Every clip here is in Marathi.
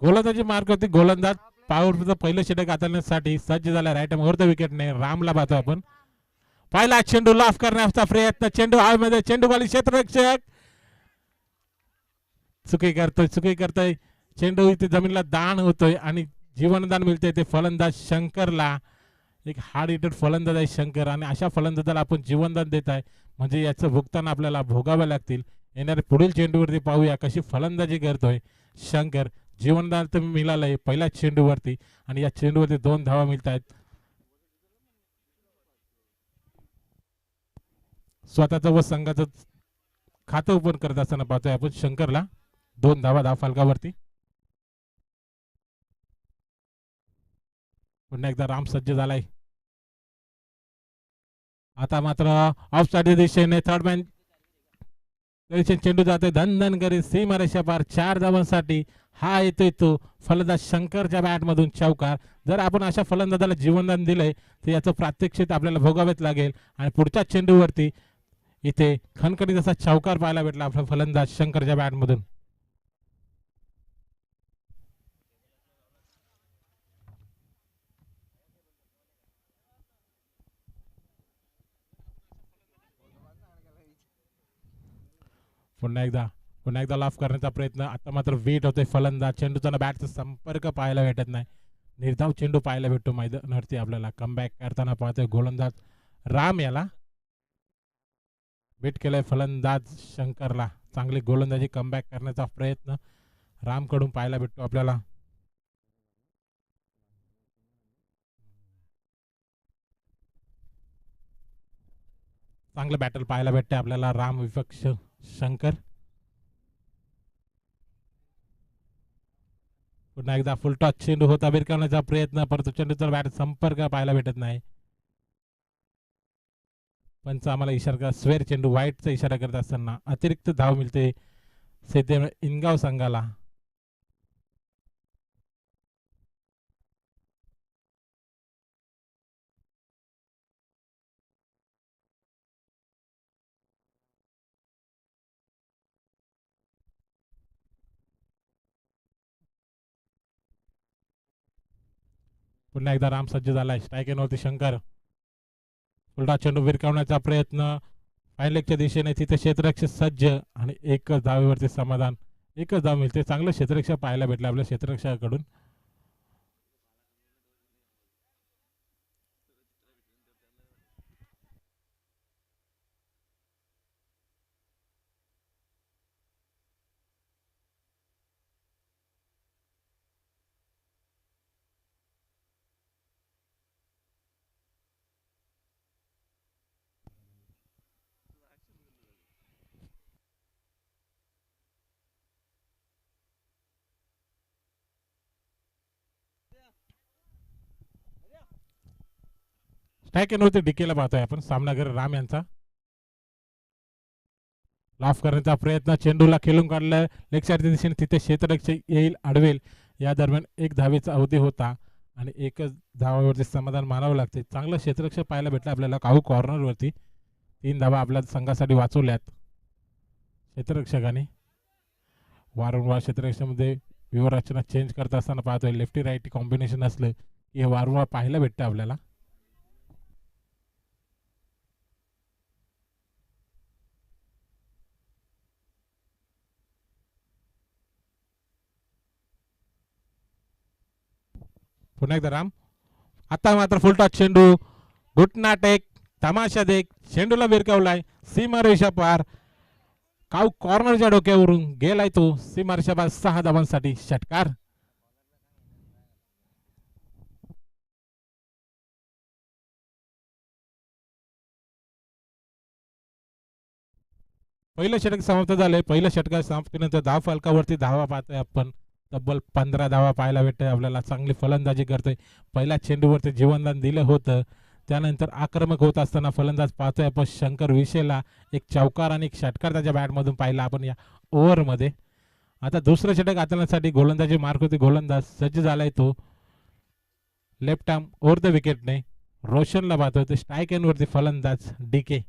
गोलंदाजी मार्क होती. गोलंदाज पॉवरचं पहिलं षटक हाताळण्यासाठी सज्ज झाला. राईट ओव्हर द विकेटने रामला पाहतो आपण. पहिला चेंडू लाफ करण्याचा प्रयत्न. चेंडू हवेमध्ये. चेंडू खाली क्षेत्ररक्षक चुकी करतोय. चेंडू इथे जमिनीला दान होतोय आणि जीवनदान मिळते ते फलंदाज शंकरला. एक हार्ड हिटर फलंदाज आहे शंकर आणि अशा फलंदाजाला आपण जीवनदान देत आहे म्हणजे याचं भुगतान आपल्याला भोगावे लागतील. येणारे पुढील चेंडूवरती पाहूया कशी फलंदाजी करतोय शंकर. जीवनदान तर मिळालंय पहिल्या चेंडूवरती आणि या चेंडूवरती 2 धावा मिळत आहेत. स्वतःचं व संघाचं खातं ओपन करत असताना पाहतोय आपण शंकरला. 2 धावा फलकावरती. पुन्हा एकदा राम सज्ज झालाय. आता मात्र ऑफ साईड दिशेने थर्ड मॅन चेंडू जातोय धन करीत सीमारेषा पार 4 धावांसाठी. हा येतोय तो फलंदाज शंकरच्या बॅट मधून चौकार. जर आपण अशा फलंदाजाला जीवनदान दिलंय तर याचं प्रात्यक्षिक आपल्याला भोगावेच लागेल आणि पुढच्या चेंडूवरती इथे खणखणीत असा चौकार पाहायला भेटला आपला फलंदाज शंकरच्या बॅट मधून. पुन्हा एकदा लाफ करण्याचा प्रयत्न. आता मात्र वेट होतोय फलंदाज. चेंडूचा बॅटचा संपर्क पाहायला भेटत नाही. निर्धाव चेंडू पाहायला भेटतो मैदानावरती आपल्याला. कमबॅक करताना पाहतोय गोलंदाज राम याला. वेट केलाय फलंदाज शंकरला. चांगली गोलंदाजी कमबॅक करण्याचा प्रयत्न राम कडून पाहायला भेटतो आपल्याला. चांगलं बॅटल पाहायला भेटते आपल्याला राम विपक्ष शंकर. पुन्हा एकदा फुल टॉस चेंडू होता भिरकावण्याचा प्रयत्न परंतु चेंडूचा बॅट संपर्क पाहायला भेटत नाही. पंच आम्हाला इशारा स्वेर चेंडू वाईटचा इशारा करत असताना अतिरिक्त धाव मिळते सध्या इनगाव संघाला. पुन्हा एकदा राम सज्ज झालाय. स्ट्राईक एनवरती शंकर. उलटा चेंडू विरकावण्याचा प्रयत्न फायलेगच्या दिशेने. तिथे क्षेत्ररक्षक सज्ज आणि एकच धावेवरती समाधान. एकच धाव मिळते. चांगलं क्षेत्ररक्षक पाहायला भेटलं आपल्या क्षेत्ररक्षकाकडून. स्ट्राईक एनवरती डिकेला पाहतोय आपण. सामनागर राम यांचा. लाफ करण्याचा प्रयत्न. चेंडूला खेळून काढलाय लेग साईडच्या दिशेने. तिथे क्षेत्ररक्षक येईल अडवेल. या दरम्यान एक धावेचा अवधी होता आणि एकच धावावरती समाधान मानावं लागते. चांगलं क्षेत्ररक्षक पाहायला भेटलं आपल्याला काहू कॉर्नरवरती. 3 धावा आपल्या संघासाठी वाचवल्यात क्षेत्ररक्षकाने. वारंवार क्षेत्ररक्षकामध्ये व्यूहरचना चेंज करत असताना पाहतोय. लेफ्टी राईटी कॉम्बिनेशन असलं की हे वारंवार पाहायला भेटतं आपल्याला. पुन्हा एकदा राम. आता मात्र फुलटॉस चेंडू. घुटना टेक तमाशा देख. चेंडूला विरकावलाय सीमारेषा पार. काऊ कॉर्नरच्या डोक्यावरून गेलाय तो सीमारेषा पार. 6 धावांसाठी षटकार. पहिलं षटक समाप्त झालंय. पहिलं षटक समाप्तीनंतर धाव फलकावरती धावा पाहतोय आपण. तब्बल 15 धावा पाहायला भेटतोय आपल्याला. चांगली फलंदाजी करतोय. पहिल्या चेंडूवरती जीवनदान दिलं होतं. त्यानंतर आक्रमक होत असताना फलंदाज पाहतोय आपण शंकर विषयला. एक चौकार आणि एक षटकार त्याच्या बॅटमधून पाहिला आपण या ओव्हरमध्ये. आता दुसरं षटक हाताळण्यासाठी गोलंदाजी मार्क होती. गोलंदाज सज्ज झालाय तो. लेफ्ट आर्म ओव्हर द विकेटने रोशनला पाहतोय. ते स्ट्राईक एनवरती फलंदाज डीके.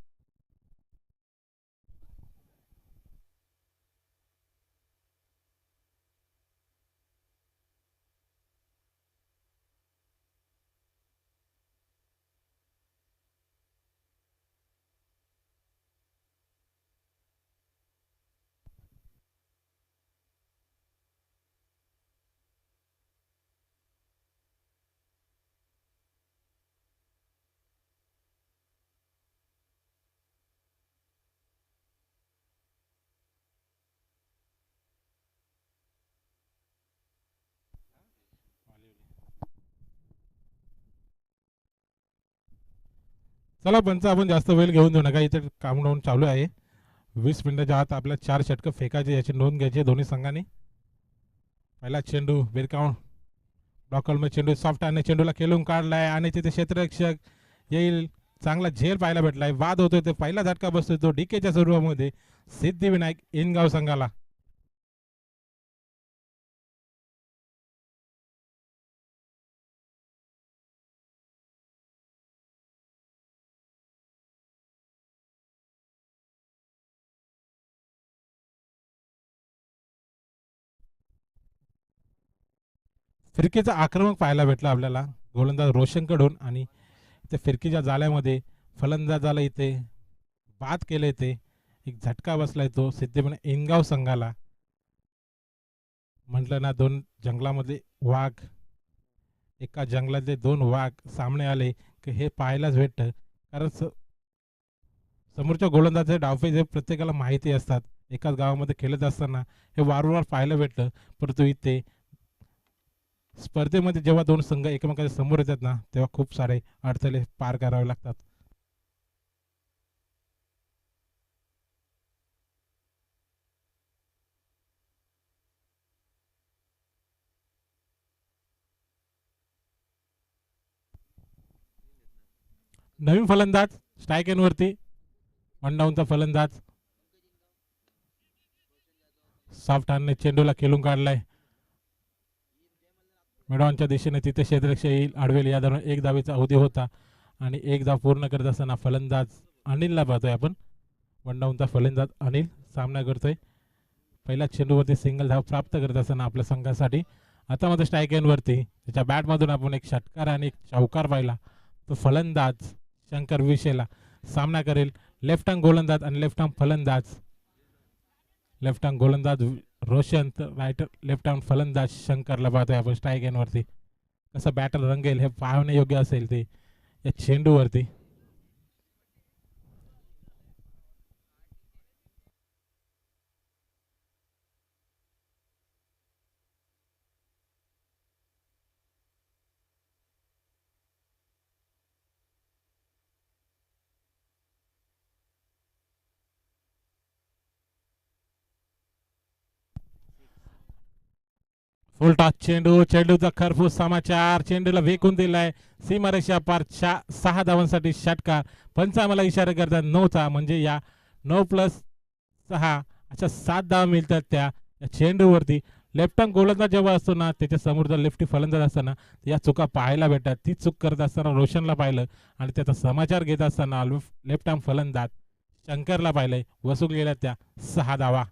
चला पंच, आपण जास्त वेळ घेऊन देऊ नका, इथे काउंटडाऊन चालू आहे. 20 मिनिटाच्या आत आपल्या 4 षटकं फेकायचे, याची नोंद घ्यायची दोन्ही संघांनी. पहिला चेंडू बिरकावून डॉकल में चेंडू सॉफ्ट आणि चेंडूला खेळून काढलाय आणि तिथे क्षेत्ररक्षक येईल. चांगला झेल पाहायला भेटलाय, वाद होतोय, ते पहिला झटका बसतोय तो डीकेच्या स्वरूपामध्ये सिद्धिविनायक इनगाव संघाला. फिरकीचा आक्रमक पाहायला भेटला आपल्याला गोलंदाज रोशनकडून, आणि त्या फिरकीच्या जाळ्यामध्ये फलंदाजाला इथे बाद केले, ते एक झटका बसलाय तो सिद्धिविनायक इनगाव संघाला. म्हटलं ना, दोन जंगलामध्ये वाघ, एका जंगलातले दोन वाघ सामने आले की हे पाहायलाच भेटतं. कारण समोरच्या गोलंदाजाचे डावपेच हे प्रत्येकाला माहिती असतात, एकाच गावामध्ये खेळत असताना हे वारंवार पाहायला भेटतं. परंतु इथे स्पर्धेमध्ये जेव्हा दोन संघ एकमेकांच्या समोर येतात ना, तेव्हा खूप सारे अडथळे पार करावे लागतात. नवीन फलंदाज स्ट्राईक एनवरती, वन डाऊनचा फलंदाज सॉफ्ट हॅन्डने चेंडूला खेळून काढलाय मिडॉनच्या दिशेने. तिथे क्षेत्ररक्षक येईल आडवेल, या दरम्यान एक धावेचा अवधी होता आणि एक धाव पूर्ण करत असताना फलंदाज अनिलला पाहतोय आपण. वन डाऊनचा फलंदाज अनिल सामना करतोय. पहिल्या चेंडूवरती सिंगल धाव प्राप्त करत असताना आपल्या संघासाठी. आता मात्र स्ट्राईक एनवरती त्याच्या बॅटमधून आपण एक षटकार आणि एक चौकार पाहिला. तो फलंदाज शंकर विषेला सामना करेल. लेफ्ट हँड गोलंदाज आणि लेफ्ट हँड फलंदाज. लेफ्ट हँड गोलंदाज रोशन, तर राईट लेफ्ट हँड फलंदाज शंकरला पाहतोय आपण स्ट्राईक एनवरती. कसं बॅटर रंगेल हे पाहणे योग्य असेल ते या चेंडूवरती. फुल टॉस चेंडू, चेंडूचा खरपूस समाचार, चेंडूला वेकून दिलाय सीमारेषा पार. 6 धावांसाठी षटकार. पंच आम्हाला इशारा करतात 9चा, म्हणजे या 9+6 अशा 7 धावा मिळतात त्या या चेंडूवरती. लेफ्ट हँड गोलंदाज जेव्हा असतो ना, त्याच्या समोर जर लेफ्टी फलंदाज असताना या चुका पाहायला भेटतात. ती चूक करत असताना रोशनला पाहिलं आणि त्याचा समाचार घेत असताना लेफ्ट हँड फलंदाज शंकरला पाहिलंय. वसूल गेल्या त्या 6 धावा.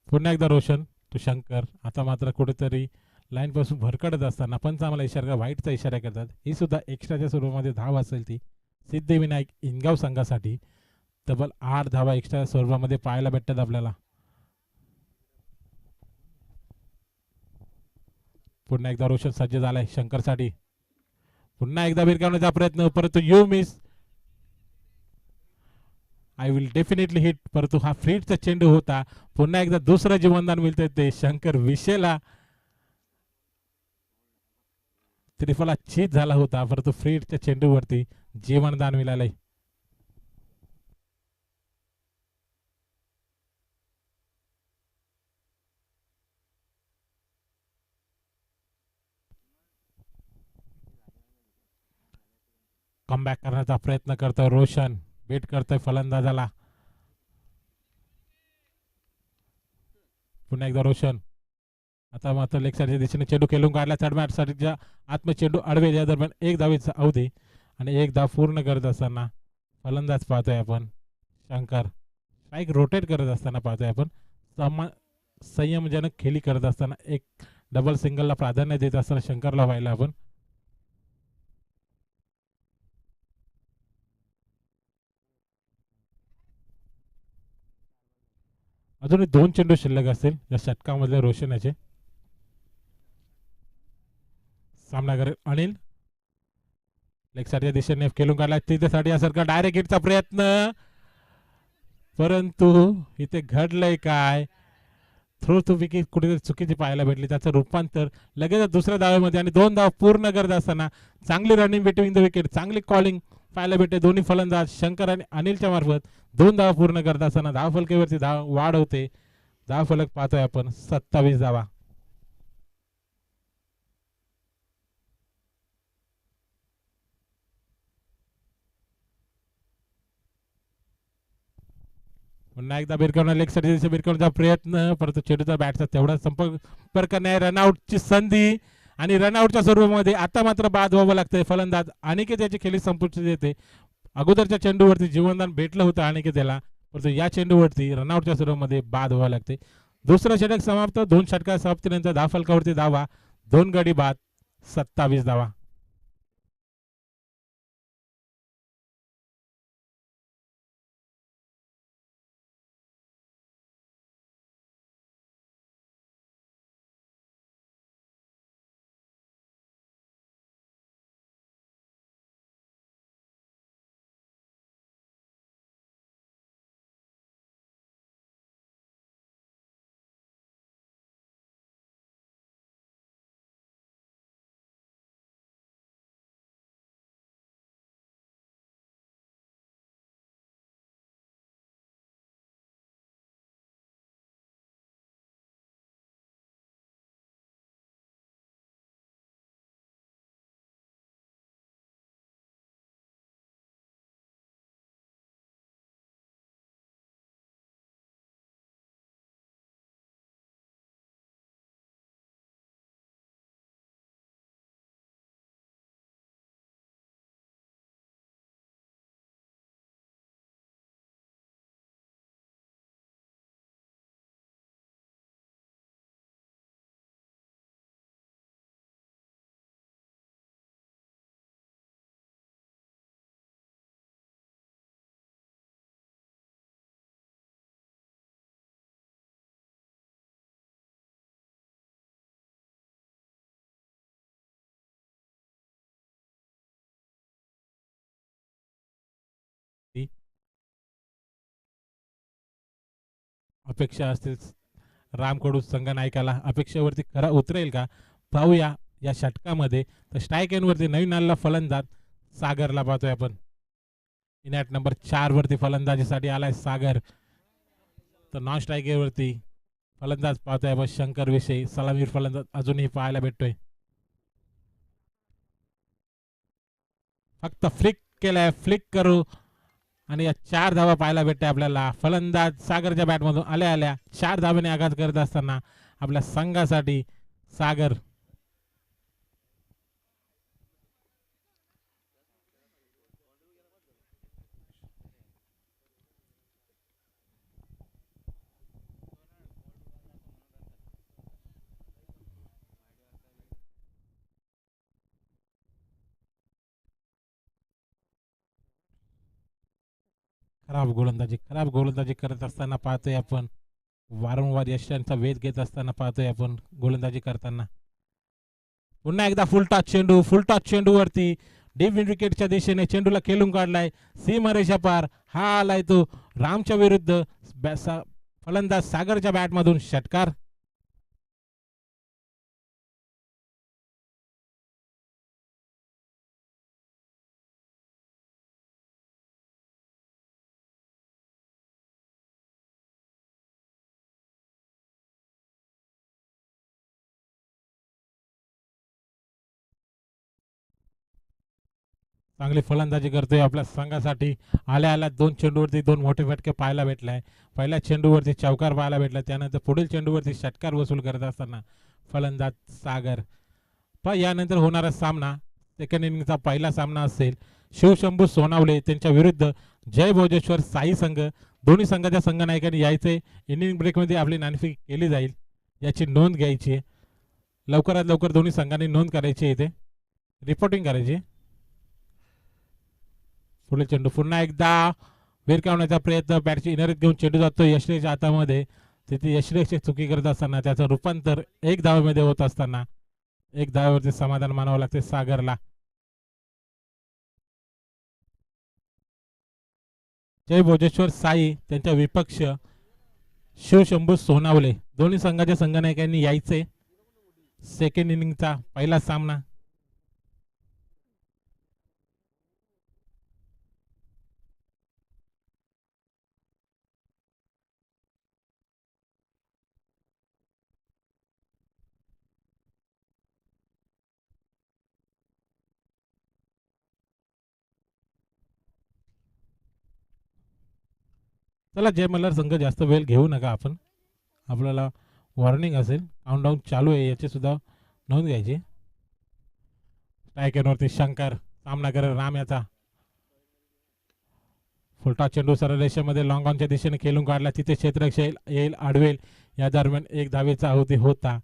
पुन्हा एकदा रोशन तो शंकर. आता मात्र कुठेतरी लाईन पासून भरकडत असताना पंच आम्हाला इशारा व्हाईटचा इशारा करतात. ही सुद्धा एक्स्ट्राच्या स्वरूपामध्ये धाव असेल ती सिद्धिविनायक इनगाव संघासाठी. तब्बल 8 धावा एक्स्ट्रा स्वरूपामध्ये पाहायला भेटतात आपल्याला. पुन्हा एकदा रोशन सज्ज झालाय शंकरसाठी. पुन्हा एकदा भिरकावण्याचा प्रयत्न, परंतु you miss. I will definitely hit, परंतु हा फ्रीडचा चेंडू होता. पुन्हा एकदा दुसरं जीवनदान मिळतंय ते शंकर विषेला. त्रिफला चीज झाला होता, परंतु फ्रीडच्या चेंडूवरती जीवनदान मिळालंय. कमबॅक करण्याचा प्रयत्न करतोय रोशन, बेट करतोय फलंदाजाला. पुन्हा एकदा रोशन. आता मात्र लेग साईडच्या दिशेने चेंडू खेळून काढला. चढमॅट साईडच्या आत्म चेंडू आडवे, या दरम्यान एक धावेचा अवधी आणि एक धाव पूर्ण करत असताना फलंदाज पाहतोय आपण शंकर. स्ट्राईक रोटेट करत असताना पाहतोय आपण. संयमजनक खेळी करत असताना एक डबल सिंगलला प्राधान्य देत असताना शंकरला पाहिलं आपण. अजूनही 2 चेंडू शिल्लक असतील या षटकामधले रोशन याचे. सामना करेल अनिल. लेग साईडच्या दिशेने खेळून काढला तिथेसाठी यासारखा डायरेक्ट हिटचा प्रयत्न, परंतु इथे घडलंय काय, थ्रो टू विकेट कुठेतरी चुकीची पाहायला भेटली. त्याचं रूपांतर लगेच दुसऱ्या धावेमध्ये आणि 2 धाव पूर्ण करत असताना चांगली रनिंग बिटवीन द विकेट, चांगली कॉलिंग पाहायला भेटते. दोन्ही फलंदाज शंकर आणि अनिलच्या मार्फत 2 धाव पूर्ण करत असताना धावफलकेवरती धाव वाढ होते. धावफलक पाहतोय आपण 27 धावा. पुन्हा एकदा भिरकावणार लेग साठी भिरकावण्याचा प्रयत्न, परंतु चेंडूचा बॅटचा तेवढा संपर्क नाही. रनआउटची संधी आणि रनआउटच्या स्वरूपामध्ये आता मात्र बाद व्हावं लागतंय. फलंदाज अनिकेत याची खेळी संपुष्टी देते. अगोदरच्या चेंडूवरती जीवनदान भेटलं होतं अनिकेतला, परंतु या चेंडूवरती रनआउटच्या स्वरूपामध्ये बाद व्हावं लागते. दुसरं षटक समाप्त. 2 षटका समाप्तीनंतर धावफलकावरती धावा, 2 गडी बाद, 27 धावा. अपेक्षा असतील रामकडू संघ नायकाला, अपेक्षेवरती खरा उतरेल का पाहूया या षटकामध्ये. तर स्ट्राईक एंडवरती नवीन आलेला फलंदाज सागरला पाहतोय आपण. इनॅट नंबर 4 वरती फलंदाजीसाठी आलाय सागर. तर नॉन स्ट्राईक वरती फलंदाज पाहतोय आपण शंकर विषयी. सलामीर फलंदाज अजूनही पाहायला भेटतोय. फक्त फ्लिक केलाय, फ्लिक करू आणि या 4 धावा पाहायला भेटते आपल्याला. फलंदाज सागरच्या बॅटमधून आल्या आल्या 4 धावेने आघात करत असताना आपल्या संघासाठी सागर खराब गोलंदाजी करत असताना पाहतोय आपण. वारंवार यशांचा वेध घेत असताना पाहतोय आपण गोलंदाजी करताना. पुन्हा एकदा फुल टॉस चेंडूवरती डीप विकेटच्या दिशेने चेंडूला खेळून काढलाय. सीमारेषा पार हा आलाय तो रामच्या विरुद्ध. फलंदाज सागरच्या बॅटमधून षटकार. चांगली फलंदाजी करतोय आपल्या संघासाठी. आल्या आल्या 2 चेंडूवरती 2 मोठे फटके पाहायला भेटलाय. पहिल्या चेंडूवरती चौकार पाहायला भेटला, त्यानंतर पुढील चेंडूवरती षटकार वसूल करत असताना फलंदाज सागर. पण यानंतर होणारा सामना सेकंड इनिंगचा पहिला सामना असेल. शिवशंभू सोनावले त्यांच्या विरुद्ध जय भोजेश्वर साई संघ. दोन्ही संघाच्या संघ नायकांनी यायचे. इनिंग ब्रेकमध्ये आपली नाणेफेक केली जाईल याची नोंद घ्यायची. लवकरात लवकर दोन्ही संघांनी नोंद करायची, इथे रिपोर्टिंग करायची. पुढे चेंडू पुन्हा एकदा भिरकावण्याचा प्रयत्न, बॅटची इनरीत घेऊन चेंडू जातो यशच्या हातामध्ये. तिथे यष्टीरक्षक चुकी करत असताना त्याचं रूपांतर एक धावेमध्ये होत असताना एक धावेवरती समाधान मानावं लागते सागरला. जय भोजेश्वर साई त्यांच्या विपक्ष शिवशंभू सोनावले दोन्ही संघाच्या संघनायकांनी यायचे. सेकंड इनिंगचा पहिला सामना. चला जय मल्हार संघ जास्त वेळ घेऊ नका आपण. आपल्याला वॉर्निंग असेल. काउंटडाऊन चालू आहे याची सुद्धा नोंद घ्यायची. स्ट्रायकरवरती शंकर सामना करत राम याचा फुलटा चेंडू सरळ रेषेमध्ये लॉंग ऑनच्या दिशेने खेळून काढला. तिथे क्षेत्ररक्षक येईल आडवेल या दरम्यान एक धावेचा अवधी होता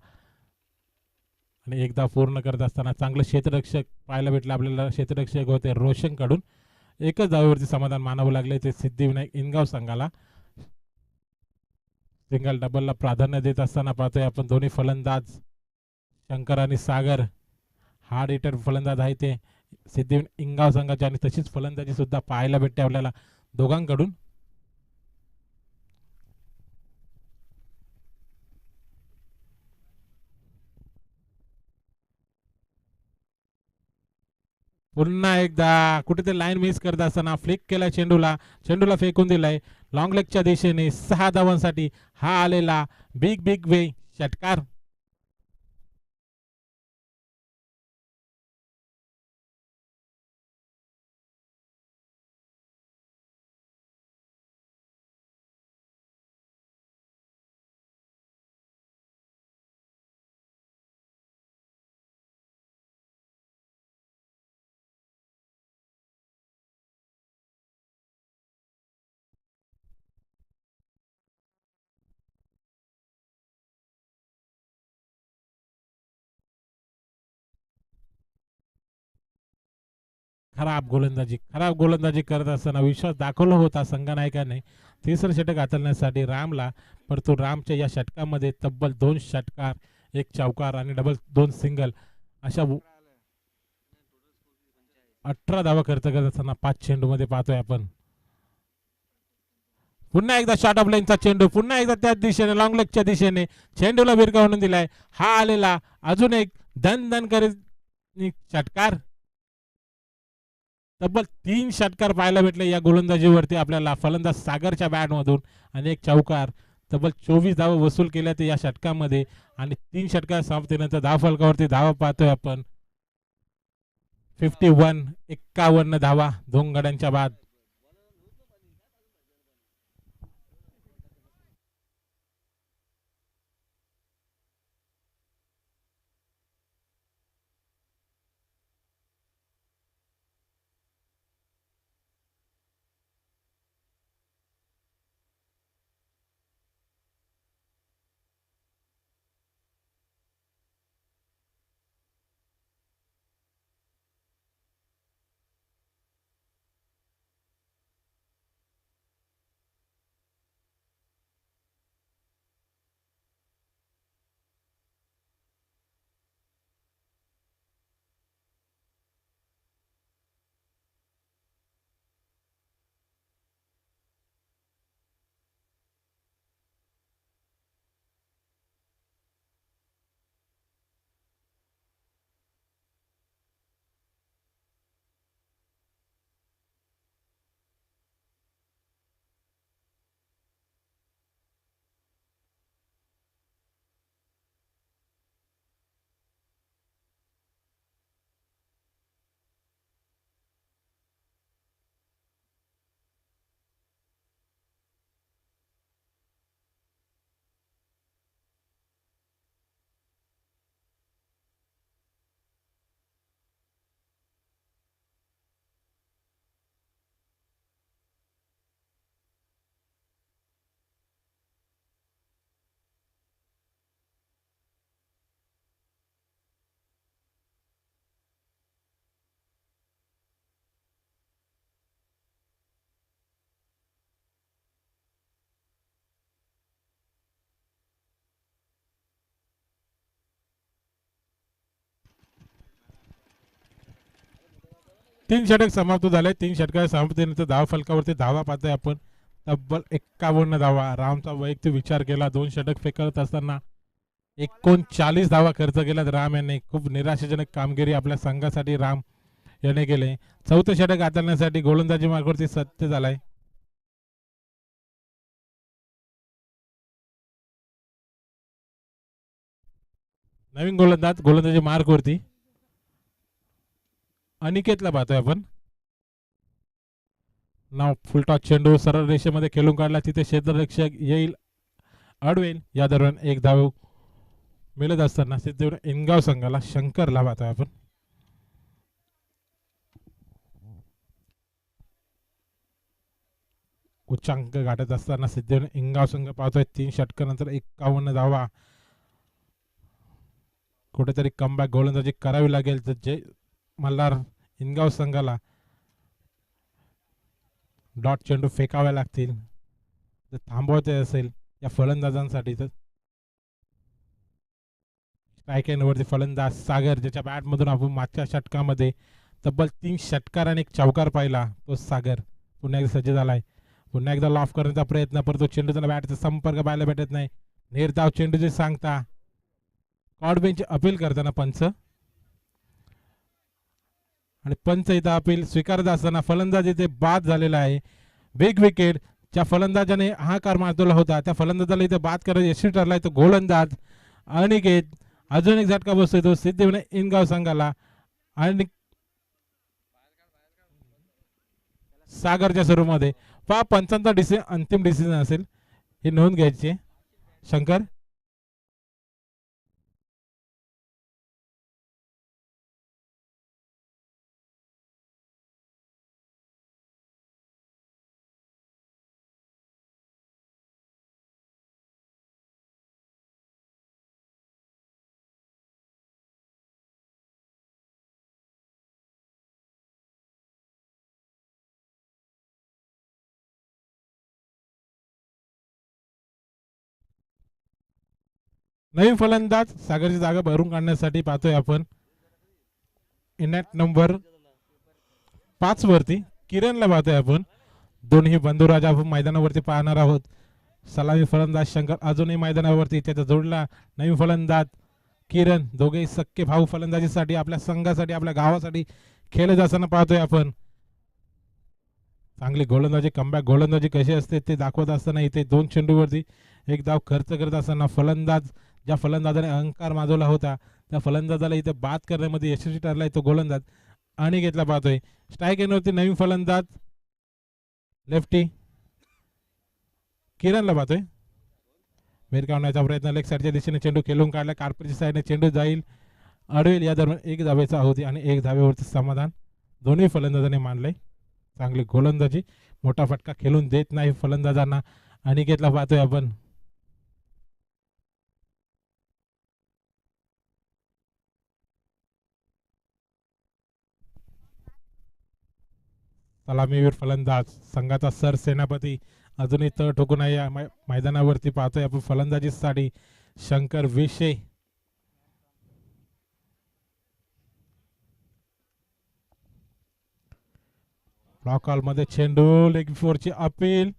आणि एकदा पूर्ण करत असताना चांगलं क्षेत्ररक्षक पाहायला भेटलं आपल्याला. क्षेत्ररक्षक होते रोशन कडून. एकच धावेवरती समाधान मानावं लागले ते सिद्धिविनायक इनगाव संघाला. सिंगल डबलला प्राधान्य देत असताना पाहतोय आपण दोन्ही फलंदाज शंकर आणि सागर हार्ड हिटर फलंदाज आहे ते सिद्धिविनायक इंगाव संघाचे आणि तशीच फलंदाजी सुद्धा पाहायला भेटते आपल्याला दोघांकडून. पुन्हा एकदा कुठेतरी लाईन मिस करत असताना फ्लिक केला चेंडूला. चेंडूला फेकून दिलाय लॉंग लेगच्या दिशेने 6 धावांसाठी हा आलेला बिग बिग वे षटकार. खराब गोलंदाजी करत असताना विश्वास दाखवला होता संघनायकाने तिसरं षटक हाताळण्यासाठी रामला. परंतु रामच्या या षटकामध्ये तब्बल 2 षटकार, 1 चौकार आणि डबल 2 सिंगल अशा 18 धावा खर्च करत असताना 5 चेंडूमध्ये पाहतोय आपण. पुन्हा एकदा शॉर्ट ऑफ लाईनचा चेंडू. पुन्हा एकदा त्याच दिशेने लॉंग लेगच्या दिशेने चेंडूला विरकावून दिलाय. हा आलेला अजून एक दन दन करीत षटकार. तब्बल 3 षटकार पाहायला भेटले या गोलंदाजीवरती आपल्याला फलंदाज सागरच्या बॅटमधून आणि एक चौकार. तब्बल 24 धावा वसूल केल्या ते या षटकामध्ये आणि 3 षटकार समाप्तीनंतर धाव फलकावरती धावा पाहतोय आपण 51 धावा 2 गड्यांच्या बाद. तीन षटक समाप्त झाले. 3 षटका समाप्तीनंतर धाव फलकावरती धावा पाहतोय आपण तब्बल 51 धावा. रामचा वैयक्तिक विचार केला 2 षटक फेकत असताना 39 धावा खर्च केल्यात राम यांनी. खूप निराशाजनक कामगिरी आपल्या संघासाठी राम याने केले. चौथं षटक हाताळण्यासाठी गोलंदाजी मार्गावरती सत्य झालाय. नवीन गोलंदाजी मार्गवरती अनिकेतला पाहतोय आपण. नाव फुलटॉस चेंडू सरळ रेषेमध्ये खेळून काढला. तिथे क्षेत्ररक्षक येईल अडवेल. या दरम्यान एक धाव मिळत असताना सिद्धीविनायक इनगाव संघाला शंकरला पाहतोय आपण. उच्चांक गाठत असताना सिद्धीविनायक इनगाव संघ पाहतोय 3 षटकानंतर 51 धावा. कुठेतरी कमबॅक गोलंदाजी करावी लागेल तर जय मल्हार इनगाव संघाला डॉट चेंडू फेकावे लागतील जर थांबवायचे असेल या फलंदाजांसाठी. तर स्ट्राईक एंडवरती फलंदाज सागर, ज्याच्या बॅटमधून आपण मागच्या षटकामध्ये तब्बल 3 षटकार आणि 1 चौकार पाहिला. तो सागर पुन्हा एकदा सज्ज झालाय. पुन्हा एकदा लॉफ करण्याचा प्रयत्न, परंतु चेंडू त्याला बॅटचा संपर्क पाहायला भेटत नाही. निर्धाव चेंडू जे सांगता कॉड बेंच अपील करताना पंच, आणि पंच इथं अपील स्वीकारत असताना फलंदाज इथे बाद झालेला आहे. बिग विकेट ज्या फलंदाजाने हाकार मारलेला होता त्या फलंदाजाला इथे बाद करत यशस्वी ठरलाय तो गोलंदाज अनिकेत. अजून एक झटका बसतोय तो सिद्धिविनायक इनगाव संघाला आणि सागरच्या स्वरूपामध्ये. पहा पंचांचा डिसिजन अंतिम डिसिजन असेल ही नोंद घ्यायची. शंकर नवीन फलंदाज सागरची जागा भरून काढण्यासाठी पाहतोय आपण इनॅट नंबर 5 वरती किरणला पाहतोय आपण. दोन्ही बंधुराज आपण मैदानावरती पाहणार आहोत. सलामी फलंदाज शंकर अजूनही मैदानावरती त्याचा जोडला नवीन फलंदाज किरण. दोघेही सक्के भाऊ फलंदाजीसाठी आपल्या संघासाठी आपल्या गावासाठी खेळत असताना पाहतोय आपण. चांगली गोलंदाजी कमबॅक गोलंदाजी कशी असते ते दाखवत असताना इथे 2 चेंडूवरती 1 धाव खर्च करत असताना फलंदाज ज्या फलंदाजाने अहंकार माजवला होता त्या फलंदाजाला इथे बाद करण्यामध्ये यशस्वी ठरलाय तो गोलंदाज अनिकेतला पाहतोय. स्ट्राईक एंडवरती नवीन फलंदाज लेफ्टी किरणला पाहतोय. मिरकावण्याचा प्रयत्न लेग साईडच्या दिशेने चेंडू खेळून काढला. कार्पेटच्या साईडने चेंडू जाईल अडवेल. या दरम्यान 1 धावेचा होती आणि 1 धावेवरती समाधान दोन्ही फलंदाजांनी मानलंय. चांगली गोलंदाजी मोठा फटका खेळून देत नाही फलंदाजांना. अनिकेतला पाहतोय आपण. सलामीवीर फलंदाज संघाचा सरसेनापती अजूनही तळ ठोकून आहे या मैदानावरती पाहतोय आपण फलंदाजीसाठी शंकर विषय. ब्लॉक हॉल मध्ये चेंडू लेग फोरची अपील,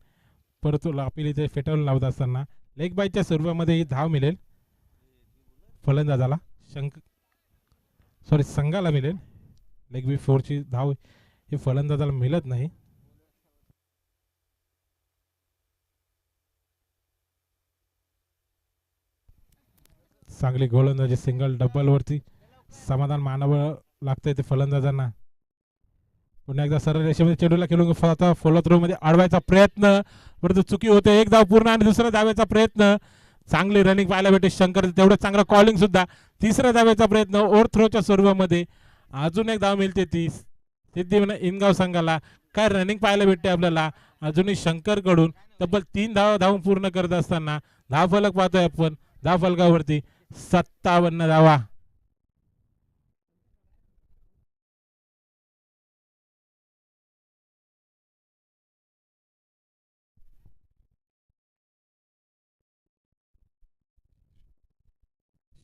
परंतु अपील इथे फेटाळून लावत असताना लेग बायच्या स्वरूपामध्ये ही धाव मिळेल फलंदाजाला संघाला मिळेल. लेग बी फोरची धाव ही फलंदाजाला मिळत नाही. चांगली गोलंदाजी सिंगल डबल वरती समाधान मानावं लागतंय ते फलंदाजांना. पुन्हा एकदा सरळ रेषेमध्ये चेंडूला खेळून फॉलो थ्रो मध्ये अडवायचा प्रयत्न, परंतु चुकी होते. 1 धाव पूर्ण आणि दुसरा धावेचा प्रयत्न. चांगली रनिंग पाहायला भेटते शंकर, तेवढं चांगलं कॉलिंग सुद्धा. तिसऱ्या धावेचा प्रयत्न ओव्हर थ्रोच्या स्वरूपामध्ये. अजून 1 धाव मिळते 30 सिद्धिविनायक इनगाव संघाला. काय रनिंग पाहायला भेटते आपल्याला अजूनही शंकर कडून. तब्बल 3 धाव पूर्ण करत असताना धाव फलक पाहतोय आपण. धाव फलकावरती 57 धावा.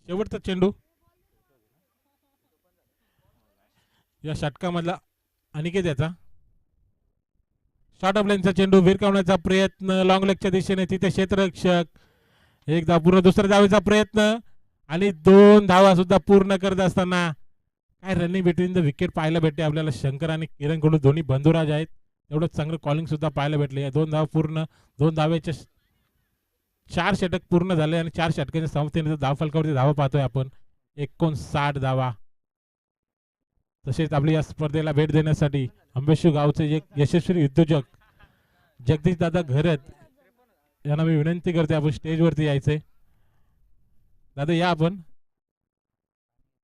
शेवटचा चेंडू या षटकामधला अनिकेत याचा शॉर्ट ऑफ लाईनचा चेंडू भिरकावण्याचा प्रयत्न लॉंग लेगच्या दिशेने, तिथे क्षेत्ररक्षक एकदा पूर्ण दुसऱ्या धावेचा प्रयत्न आणि 2 धावा सुद्धा पूर्ण करत असताना काय रनिंग बिटवीन द विकेट पाहायला भेटते आपल्याला. शंकर आणि किरण कडून दोन्ही बंधुराज आहेत, एवढं चांगलं कॉलिंग सुद्धा पाहायला भेटले. 2 धाव पूर्ण, 2 धावेचे 4 षटक पूर्ण झाले आणि 4 षटकांच्या समाप्तीनंतर धाव फलकावरती धावा पाहतोय आपण 59 धावा. तसेच आपली या स्पर्धेला भेट देण्यासाठी अंबेशू गावचे एक यशस्वी उद्योजक जगदीश दादा घरत यांना मी विनंती करते आपण स्टेजवरती यायचंय. दादा या, आपण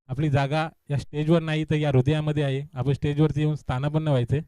आपली जागा या स्टेजवर नाही तर या हृदयामध्ये आहे, आपण स्टेजवरती येऊन स्थानापन्न व्हायचे.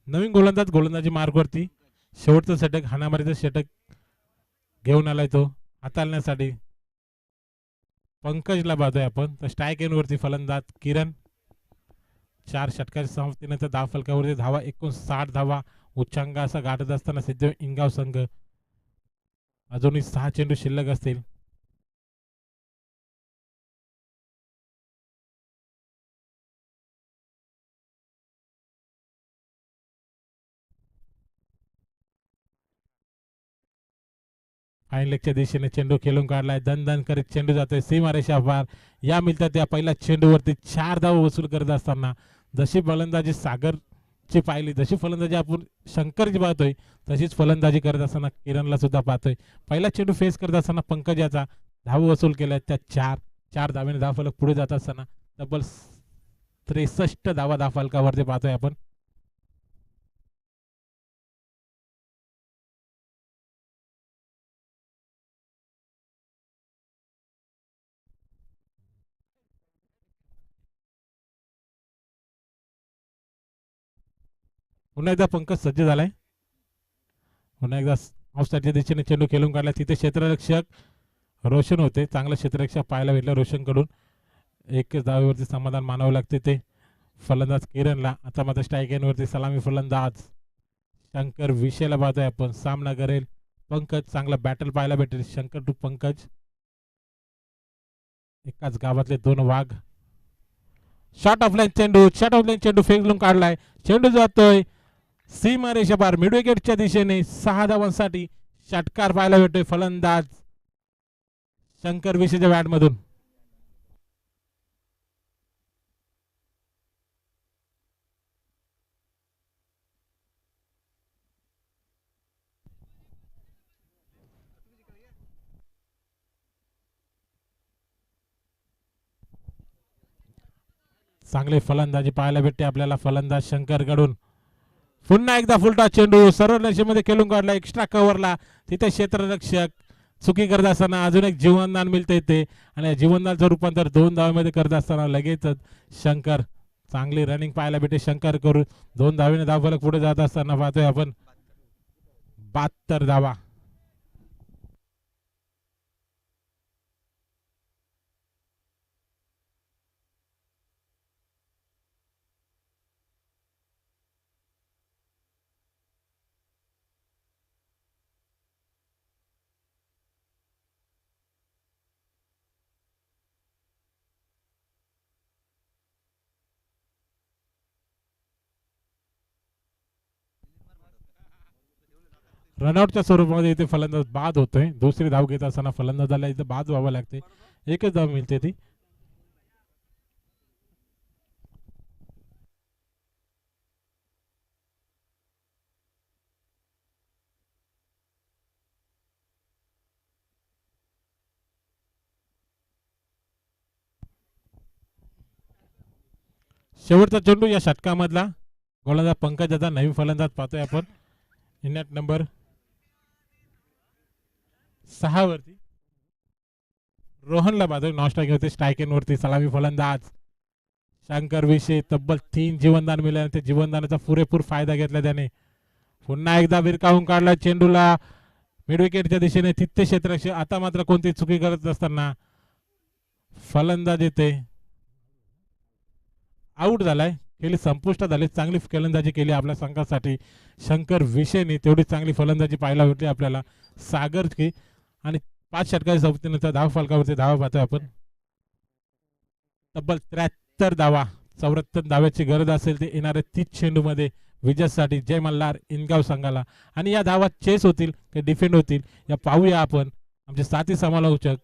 नवीन गोलंदाजी मार्गवरती शेवटचं षटक हाणामारीचं षटक घेऊन आलाय तो हाताळण्यासाठी पंकजला पाहतोय आपण. तर स्ट्राईक एन वरती फलंदाज किरण. 4 षटकाच्या समाप्तीनंतर धाव फलकावरती धावा 59 धावा उच्चांक असा गाठत असताना सिद्ध इंगाव संघ अजूनही 6 चेंडू शिल्लक असतील. फाईन लेगच्या दिशेने चेंडू खेळून काढलाय, दन करीत चेंडू जातोय सीमारेषा पार. या मिळतात त्या पहिल्या चेंडूवरती 4 धाव वसूल करत असताना जशी फलंदाजी सागरची पाहिली, जशी फलंदाजी आपण शंकरची पाहतोय तशीच फलंदाजी करत असताना किरणला सुद्धा पाहतोय. पहिला चेंडू फेस करत असताना पंकज याचा धाव वसूल केलाय त्या 4 धावेने धाव फलक पुढे जात असताना तब्बल 63 धावा धाव फलकावरती पाहतोय आपण. पुन्हा एकदा पंकज सज्ज झालाय. पुन्हा एकदा ऑफ साईडच्या दिशेने चेंडू खेळून काढला, तिथे क्षेत्ररक्षक रोशन होते. चांगलं क्षेत्ररक्षक पाहायला भेटलं रोशन कडून. एकच धावेवरती समाधान मानावं लागते ते फलंदाज किरणला. आता मात्र स्ट्राईक एनवरती सलामी फलंदाज शंकर विषयाला पाहतोय आपण. सामना करेल पंकज. चांगला बॅटल पाहायला भेटेल शंकर टू पंकज. एकाच गावातले 2 वाघ. शॉर्ट ऑफ लाईन चेंडू फेकून काढलाय. चेंडू जातोय सीमारेषा पार मिड विकेटच्या दिशेने. 6 धावांसाठी षटकार पाहायला भेटतोय फलंदाज शंकर विषयच्या बॅटमधून. चांगले फलंदाजी पाहायला भेटते आपल्याला फलंदाज शंकर कडून. पुन्हा एकदा फुलटा चेंडू सरळ रेषेमध्ये खेळून काढला एक्स्ट्रा कव्हरला. तिथे क्षेत्ररक्षक चुकी करत असताना अजून एक जीवनदान मिळते ते आणि जीवनदानचं रूपांतर 2 धावेमध्ये करत असताना लगेचच शंकर चांगली रनिंग पाहायला भेटते शंकर करून. 2 धावेने धाव फलक पुढे जात असताना पाहतोय आपण 72 धावा. रनआउटच्या स्वरूपामध्ये इथे फलंदाज बाद होतोय. दुसरी धाव घेत असताना फलंदाजाला इथे बाद व्हावं लागते. एकच धाव मिळते ती. शेवटचा चेंडू या षटकामधला. गोलंदाज पंकजाचा नवीन फलंदाज पाहतोय आपण. इनॅट नंबर 6 वरती रोहनला बाजू नॉस्ट्राईक होते. स्ट्रायकिंग वरती सलामी फलंदाज शंकर विषय तब्बल 3 जीवनदान मिळाले. ते जीवनदानाचा पुरेपूर फायदा घेतला त्याने. पुन्हा एकदा विरकावून काढला चेंडूला मिड विकेटच्या दिशेने. तिथे क्षेत्ररक्षक आता मात्र कोणती चुकी करत असताना फलंदाज येते आउट झालाय. खेळी संपुष्टात झाली. चांगली फलंदाजी केली आपल्या संघासाठी शंकर विषयने. तेवढी चांगली फलंदाजी पाहायला भेटली आपल्याला सागर की. आणि 5 षटकाच्या सोबतीनंतर धाव फलकावरती धावा पाहतोय आपण. तब्बल 73 धावा. 74 धाव्याची गरज असेल ते येणाऱ्या 30 चेंडूमध्ये विजयासाठी जय मल्हार इनगाव संघाला. आणि या धावा चेस होतील ते डिफेंड होतील या पाहूया आपण आमचे साथी समालोचक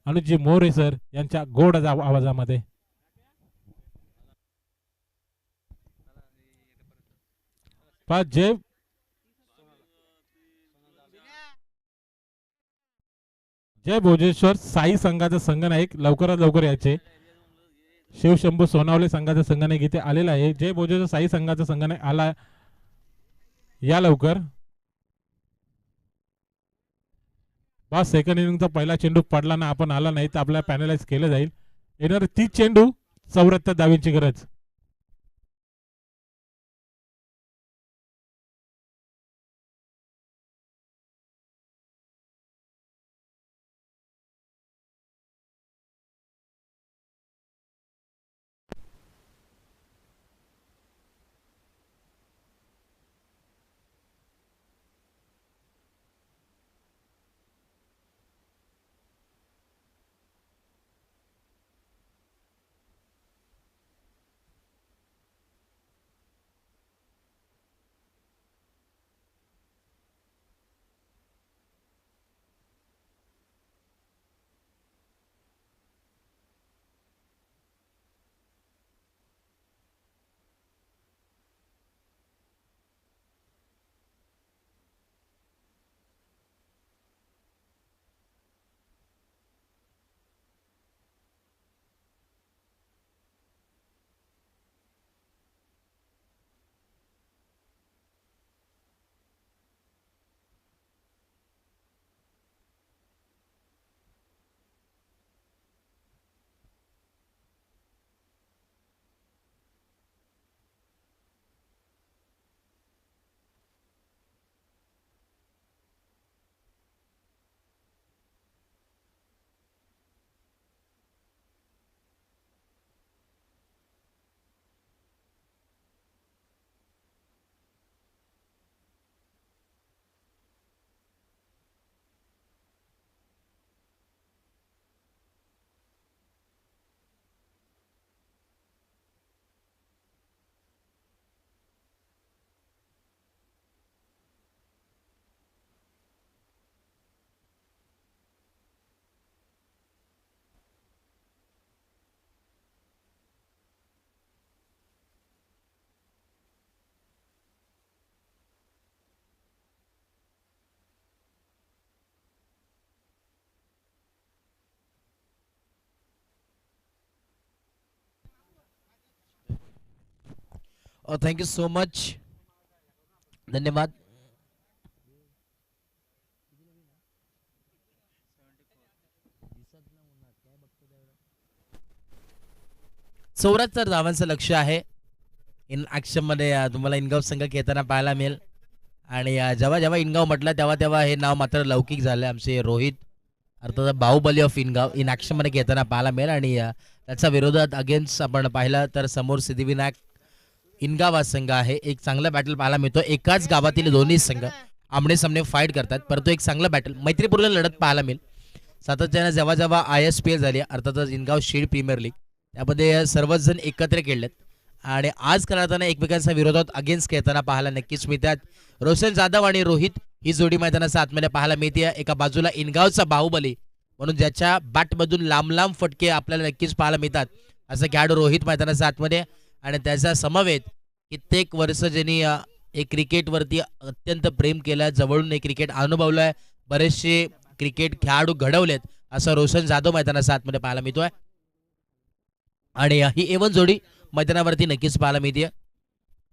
अनुजी मोरे सर यांच्या गोड आवाजामध्ये. जय जय भोजेश्वर साई संघाचा संघनायक लवकरात लवकर याचे. शिवशंभू सोनावले संघाचा संघनायक इथे आलेला आहे. जय भोजेश्वर साई संघाचा संघनायक आला या लवकर. बस सेकंड इनिंगचा पहिला चेंडू पडला ना आपण आला नाही तर आपल्याला पॅनलाइज केलं जाईल. येणार 30 चेंडू 74 धावांची गरज. Thank you so much. धन्यवाद. चौऱ्याहत्तर धावांचं लक्ष आहे. इन ॲक्शनमध्ये तुम्हाला इनगाव संघ खेळताना पाहायला मिळेल. आणि जेव्हा जेव्हा इनगाव म्हटलं तेव्हा तेव्हा हे नाव मात्र लौकिक झालं. आमचे रोहित अर्थात बाहुबली ऑफ इनगाव इन ॲक्शनमध्ये खेळताना पाहायला मिळेल. आणि त्याचा विरोधात अगेन्स्ट आपण पाहिलं तर समोर सिद्धिविनायक इनगाव हा संघ आहे. एक चांगला बॅटल पाहायला मिळतो. एकाच गावातील दोन्ही संघ आमने सामने फाईट करतात, परंतु एक चांगला बॅटल मैत्रीपूर्ण लढत पाहायला मिळेल. सातत्याने जेव्हा जेव्हा ISPL झाली अर्थातच इनगाव शील्ड प्रीमियर लीग त्यामध्ये सर्वच जण एकत्र खेळलेत आणि आज करताना एकमेकांच्या विरोधात अगेन्स्ट खेळताना पाहायला नक्कीच मिळतात. रोशन जाधव आणि रोहित ही जोडी मैदानाच्या आतमध्ये पाहायला मिळते. एका बाजूला इनगावचा बाहुबली म्हणून ज्याच्या बॅटमधून लांब लांब फटके आपल्याला नक्कीच पाहायला मिळतात असं खेळाडू रोहित मैदानाच्या आतमध्ये. आणि त्याच्या समवेत कित्येक वर्ष ज्यांनी एक क्रिकेटवरती अत्यंत प्रेम केलं, जवळून एक क्रिकेट अनुभवलं आहे, बरेचसे क्रिकेट खेळाडू घडवलेत असं रोशन जाधव मैदानाच्या आतमध्ये पाहायला मिळतोय. आणि ही एवन जोडी मैदानावरती नक्कीच पाहायला मिळते.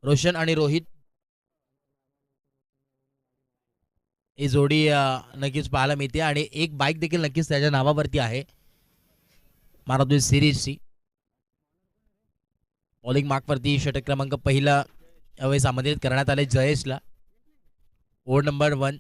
रोशन आणि रोहित ही जोडी नक्कीच पाहायला मिळते. आणि एक बाईक देखील नक्कीच त्याच्या नावावरती आहे मारुती सिरीजची. बॉलिंग मार्कवरती षटक क्रमांक पहिला यावेळेस आमंत्रित करण्यात आले जयेशला. Over number 1.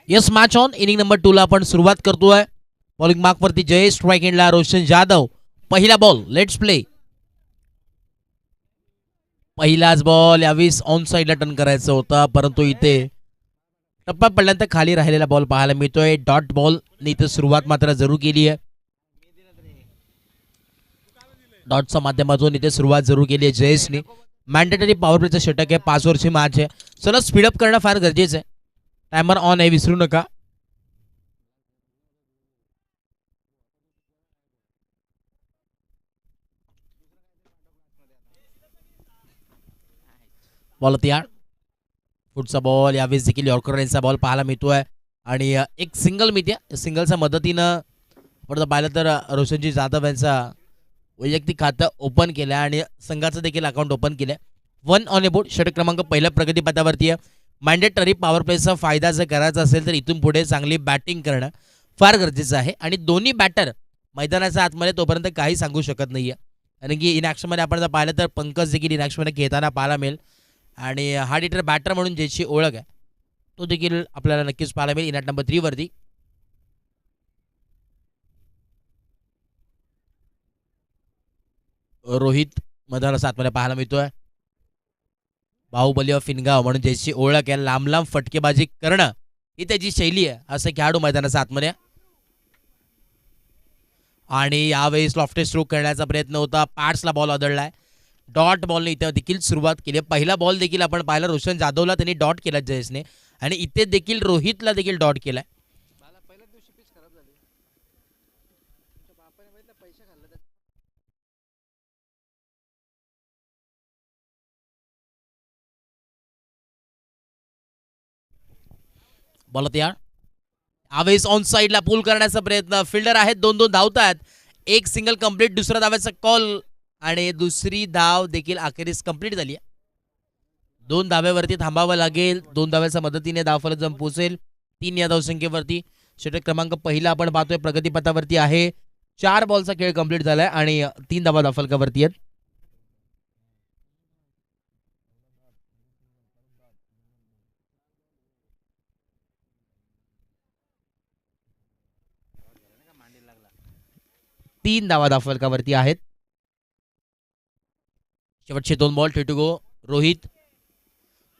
Yes, match on. Inning number 2 ला आपण सुरुवात करतोय. बॉलिंग मार्कवरती जयेश, स्ट्राईक एंडला रोशन जाधव. पहिला बॉल, लेट्स प्ले. पहिलाच बॉल यावेळेस ऑन साईडला टर्न करायचा होता, परंतु इथे टप्पा पडल्यानंतर खाली राहिलेला बॉल पाहायला मिळतोय. डॉट बॉल इथे सुरुवात मात्र जरूर केली आहे. डॉटच्या माध्यमातून इथे सुरुवात जरूर केली आहे जयेशने. मॅन्डेटरी पॉवर प्लेचं षटक आहे, 5 ओव्हरची मॅच आहे. चला स्पीडअप करणं फार गरजेचं आहे. टायमर ऑन आहे, विसरू नका. बॉल तयार. पुढचा बॉल यावेळेस देखील यॉर्कर बॉल पाहायला मिळतोय. आणि एक सिंगल मिळते. सिंगलच्या मदतीनं आपण पाहिलं तर रोशनजी जाधव यांचा वैयक्तिक खातं ओपन केलं आणि संघाचं देखील अकाउंट ओपन केलं. 1 ऑन ए बोर्ड. षटक क्रमांक पहिल्या प्रगतीपथावरती आहे. मॅन्डेटरी पॉवर प्लेचा फायदा जर करायचा असेल तर इथून पुढे चांगली बॅटिंग करणं फार गरजेचं आहे. आणि दोन्ही बॅटर मैदानाच्या आतमध्ये तोपर्यंत काही सांगू शकत नाहीये. कारण की इनॅक्शनमध्ये आपण जर पाहिलं तर पंकज देखील इनॅक्शनमध्ये खेळताना पाहायला मिळेल. आणि हार्ड हिटर बॅटर म्हणून ज्याची ओळख आहे तो देखील आपल्याला नक्कीच पाहायला मिळेल इनॅट नंबर 3 वरती. रोहित मैदानाच्या आतमध्ये पाहायला मिळतोय. बाहुबली ऑफ इनगाव म्हणून ज्याची ओळख आहे, लांब लांब फटकेबाजी करणं ही त्याची शैली आहे असं खेळाडू मैदानाच्या आतमध्ये. आणि यावेळेस लॉफ्टेड स्ट्रोक करण्याचा प्रयत्न होता, पॅड्सला बॉल आदळलाय. डॉट बॉलने इथे देखील सुरुवात केली. पहिला बॉल देखील आपण पाहिला रोशन जाधवला त्यांनी डॉट केला जयेशने, आणि इथे देखील रोहितला देखील डॉट केलाय. बॉल तयार. यावेळेस ऑन साईडला पुल करण्याचा प्रयत्न. फिल्डर आहेत, 2-2 धावतात. एक सिंगल कंप्लीट, दुसरा धावाचा कॉल आणि दुसरी धाव देखील अखेरीस कंप्लीट झाली. 2 धाव्यावरती थांबावं लागेल. 2 धाव्याच्या मदतीने धावफलक जम पोहोचेल 3 या धावसंख्येवरती. षटक क्रमांक पहिला आपण पाहतोय प्रगतीपथावरती आहे. 4 बॉलचा खेळ कंप्लीट झालाय आणि 3 धावा धावफलकावरती आहेत. तीन धावा धावफलकावरती आहेत. शेवटचे 2 बॉल, टू गो. रोहित,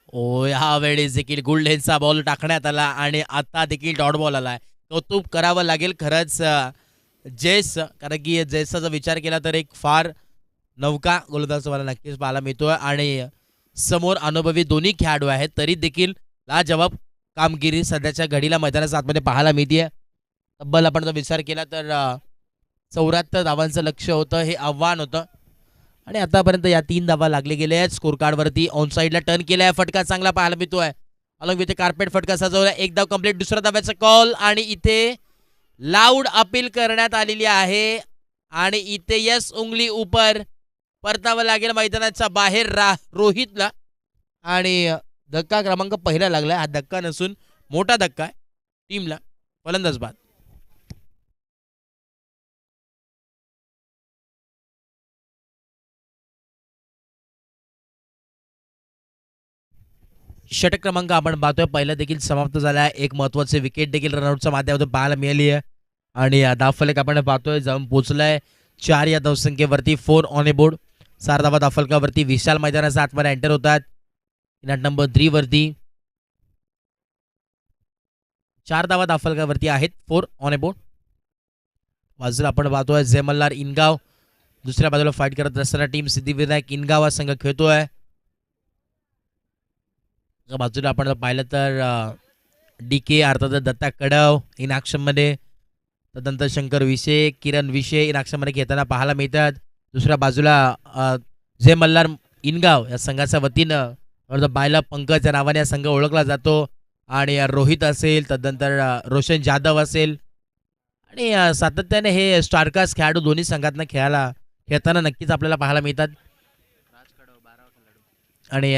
ओ ह्या वेळेस देखील गुल्डेनचा बॉल टाकण्यात आला आणि आता देखील डॉट बॉल आलाय. कौतुक करावं लागेल खरंच जयेश, कारण की जयेशचा जर विचार केला तर एक फार नौका गोलंदाज मला नक्कीच पाहायला मिळतोय. आणि समोर अनुभवी दोन्ही खेळाडू आहेत, तरी देखील लाजवाब कामगिरी सध्याच्या घडीला मैदानाच्या आतमध्ये पाहायला मिळते. तब्बल आपण जर विचार केला तर 74 धावांचं लक्ष्य होतं, हे आव्हान होतं. आणि आतापर्यंत या 3 धावा लागले गेले आहेत. स्कोर कार्डवरती ऑन साईडला टर्न केलाय, फटका चांगला पाहायला मिळतोय. अलॉंग विथ कार्पेट फटका सजवला. एक धाव कंप्लीट. दुसऱ्या धाव्याचा कॉल आणि इथे लाऊड अपील करण्यात आलेली आहे आणि इथे यस उंगली उपर परतावं लागेल मैदानाच्या बाहेर रोहितला. आणि धक्का क्रमांक पहिला लागलाय. हा धक्का नसून मोठा धक्का आहे टीमला. फलंदाज बाद. षटक क्रमांक आपण पाहतोय पहिला देखील समाप्त झाला आहे. एक महत्वाचे विकेट देखील रनआउटच्या माध्यमातून पाहायला मिळाली आहे आणि धावफलक आपण पाहतोय जाऊन पोहोचलाय 4 या धावसंख्येवरती. 4 ऑन ए बोर्ड. 4 धावा धावफलकावरती. विशाल मैदानाचा आतमध्ये एंटर होतात. नट नंबर 3 वरती 4 धावा धावफलकावरती आहेत. 4 ऑन ए बोर्ड. बाजूला आपण पाहतोय जय मल्हार इनगाव. दुसऱ्या बाजूला फाईट करत असताना टीम सिद्धिविनायक इनगाव हा संघ खेळतोय. बाजूला आपण पाहिलं तर डी के अर्थात दत्ता कडव इन ॲक्शनमध्ये. तदनंतर शंकर विषे, किरण विषे इन ॲक्शनमध्ये खेळताना पाहायला मिळतात. दुसऱ्या बाजूला जय मल्हार इनगाव या संघाच्या वतीनं पाहिलं पंकज या नावाने हा संघ ओळखला जातो. आणि रोहित असेल, तदनंतर रोशन जाधव असेल आणि सातत्याने हे स्टारकास्ट खेळाडू दोन्ही संघातनं खेळताना नक्कीच आपल्याला पाहायला मिळतात. आणि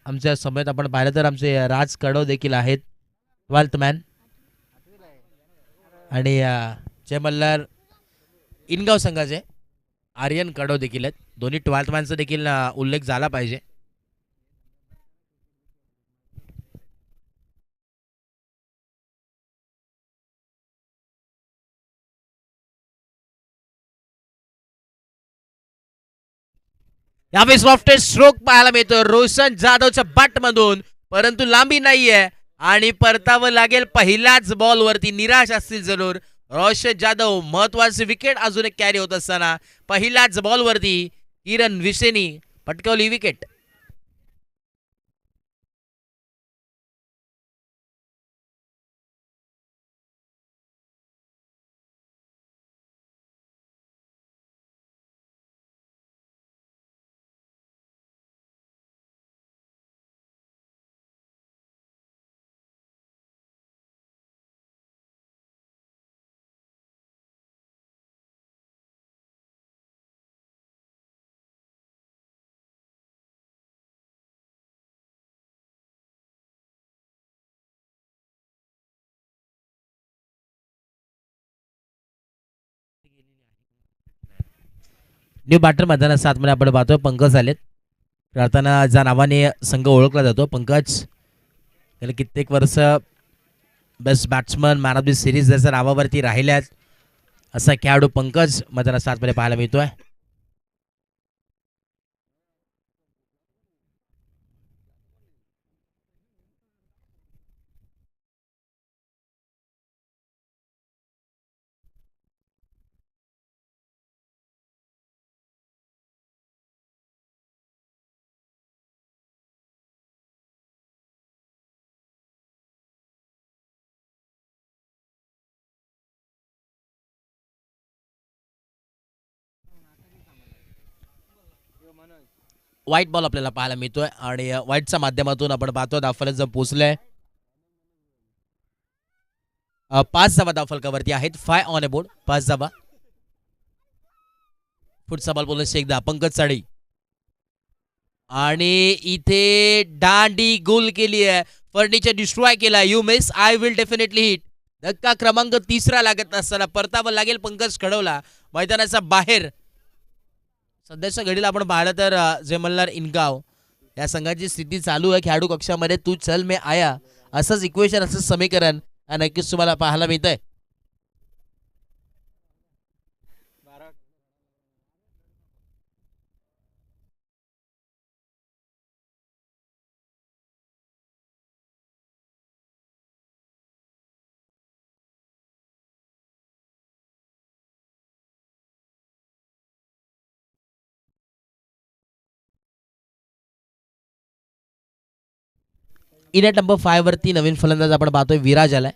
आमच्या समोर आपण पाहिलं तर आमचे राज कडव देखील आहेत, 12th मॅन. आणि जय मल्हार इनगाव संघाचे आर्यन कडव देखील आहेत. दोन्ही 12th मॅनचा देखील उल्लेख झाला पाहिजे. यावेळी सॉफ्टेस्ट स्ट्रोक पाहायला मिळतो रोशन जाधवच्या बॅट मधून, परंतु लांबी नाहीये आणि परतावं लागेल पहिल्याच बॉलवरती. निराश असतील जरूर रोशन जाधव. महत्वाचे विकेट अजून एक कॅरी होत असताना पहिल्याच बॉलवरती किरण विसेनी पटकावली विकेट. न्यू बॅटर मैदानाच्या आतमध्ये आपण पाहतोय पंकज आलेत. राहताना ज्या नावाने संघ ओळखला जातो पंकज, गेले कित्येक वर्ष best batsman, man of the series त्याच्या नावावरती राहिल्यात असा खेळाडू पंकज मैदानाच्या आतमध्ये पाहायला मिळतोय. व्हाईट बॉल आपल्याला पाहायला मिळतोय आणि व्हाईटच्या माध्यमातून आपण पाहतो धावफलक जर पोहोचलंय 5 धावा धावफलकावरती आहेत. 5 ऑन ए बोर्ड. 5 धावा. पुढचा बॉल बोलून एकदा पंकज साडी आणि इथे दांडी गोल केली आहे. फर्निचर डिस्ट्रॉय केला. You miss I will definitely hit. धक्का क्रमांक 3 लागत असताना परतावं लागेल पंकज कडवला मैदानाच्या बाहेर. सध्याच्या घडीला आपण पाहिलं तर जय मल्हार इनगाव या संघाची स्थिती चालू आहे खेळाडू कक्षामध्ये. तू चल मे आया असंच इक्वेशन, असंच समीकरण नक्कीच तुम्हाला पाहायला मिळत आहे. इनेट नंबर 5 वरती नवीन फलंदाज आपण पाहतोय विराज आलाय.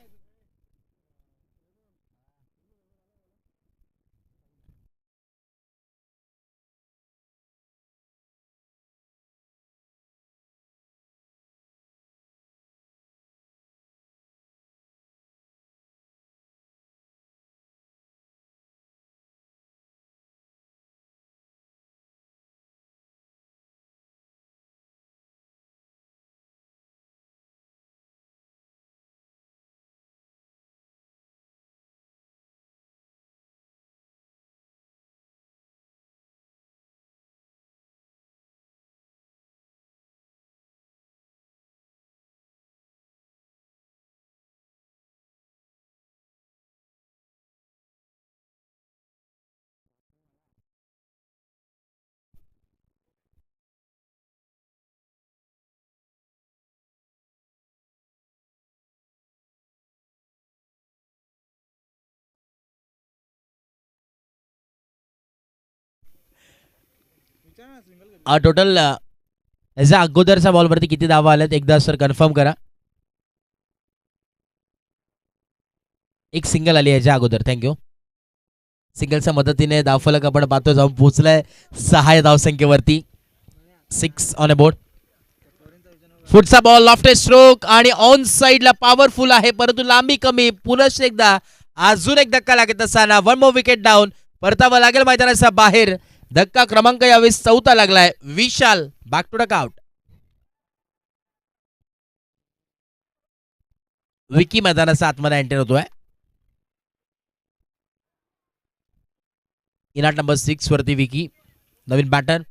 टोटल याच्या अगोदरच्या बॉलवरती किती धावा आल्यात एकदा सर कन्फर्म करा. एक सिंगल आली याच्या अगोदर. थँक्यू. सिंगलच्या मदतीने धावफलक आपण पाहतो जाऊन पोहोचलाय 6 या धावसंख्येवरती. 6 ऑन अ बोर्ड. पुढचा बॉल लॉफ्टेड स्ट्रोक आणि ऑन साइडला पॉवरफुल आहे परंतु लांबी कमी. पुनश्च एकदा अजून एक धक्का लागत असताना 1 मोर विकेट डाऊन. परतावा लागेल मैदानाच्या बाहेर. धक्का क्रमांक यावेळेस 4था लागलाय. विशाल बॅक टू डकआउट. विकी मैदानाचा आतमध्ये एंटर होतोय. इनाट नंबर 6 वरती विकी नवीन बॅटर.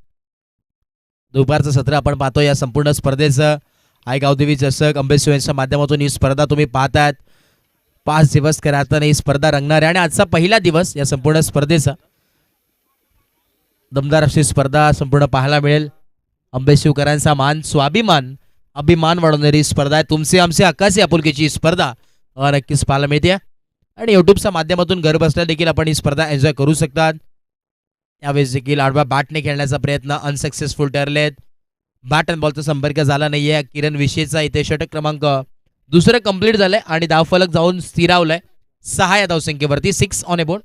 दुपारचं सत्र आपण पाहतो या संपूर्ण स्पर्धेचं. आई गावदेवी चषक अंबेसिंच्या माध्यमातून ही स्पर्धा तुम्ही पाहतात. 5 दिवस करातून ही स्पर्धा रंगणार आहे आणि आजचा पहिला दिवस या संपूर्ण स्पर्धेचा. दमदार अशी स्पर्धा संपूर्ण पाहायला मिळेल. अंबेशिवकरांचा मान स्वाभिमान अभिमान वाढवणारी स्पर्धा आहे. तुमचे आमचे हक्काची आपुलकीची स्पर्धा नक्कीच पाहायला मिळते आणि युट्यूबच्या माध्यमातून घर बसल्या देखील आपण ही स्पर्धा एन्जॉय करू शकतात. यावेळेस देखील आडवा बॅटने खेळण्याचा प्रयत्न अनसक्सेसफुल ठरलेत. बॅट अँड बॉलचा संपर्क झाला नाहीये. किरण विशेचा इथे षटक क्रमांक दुसरं कंप्लीट झालंय आणि धावफलक जाऊन स्थिरावलाय 6 या धावसंख्येवरती. 6 ऑन अ बोर्ड.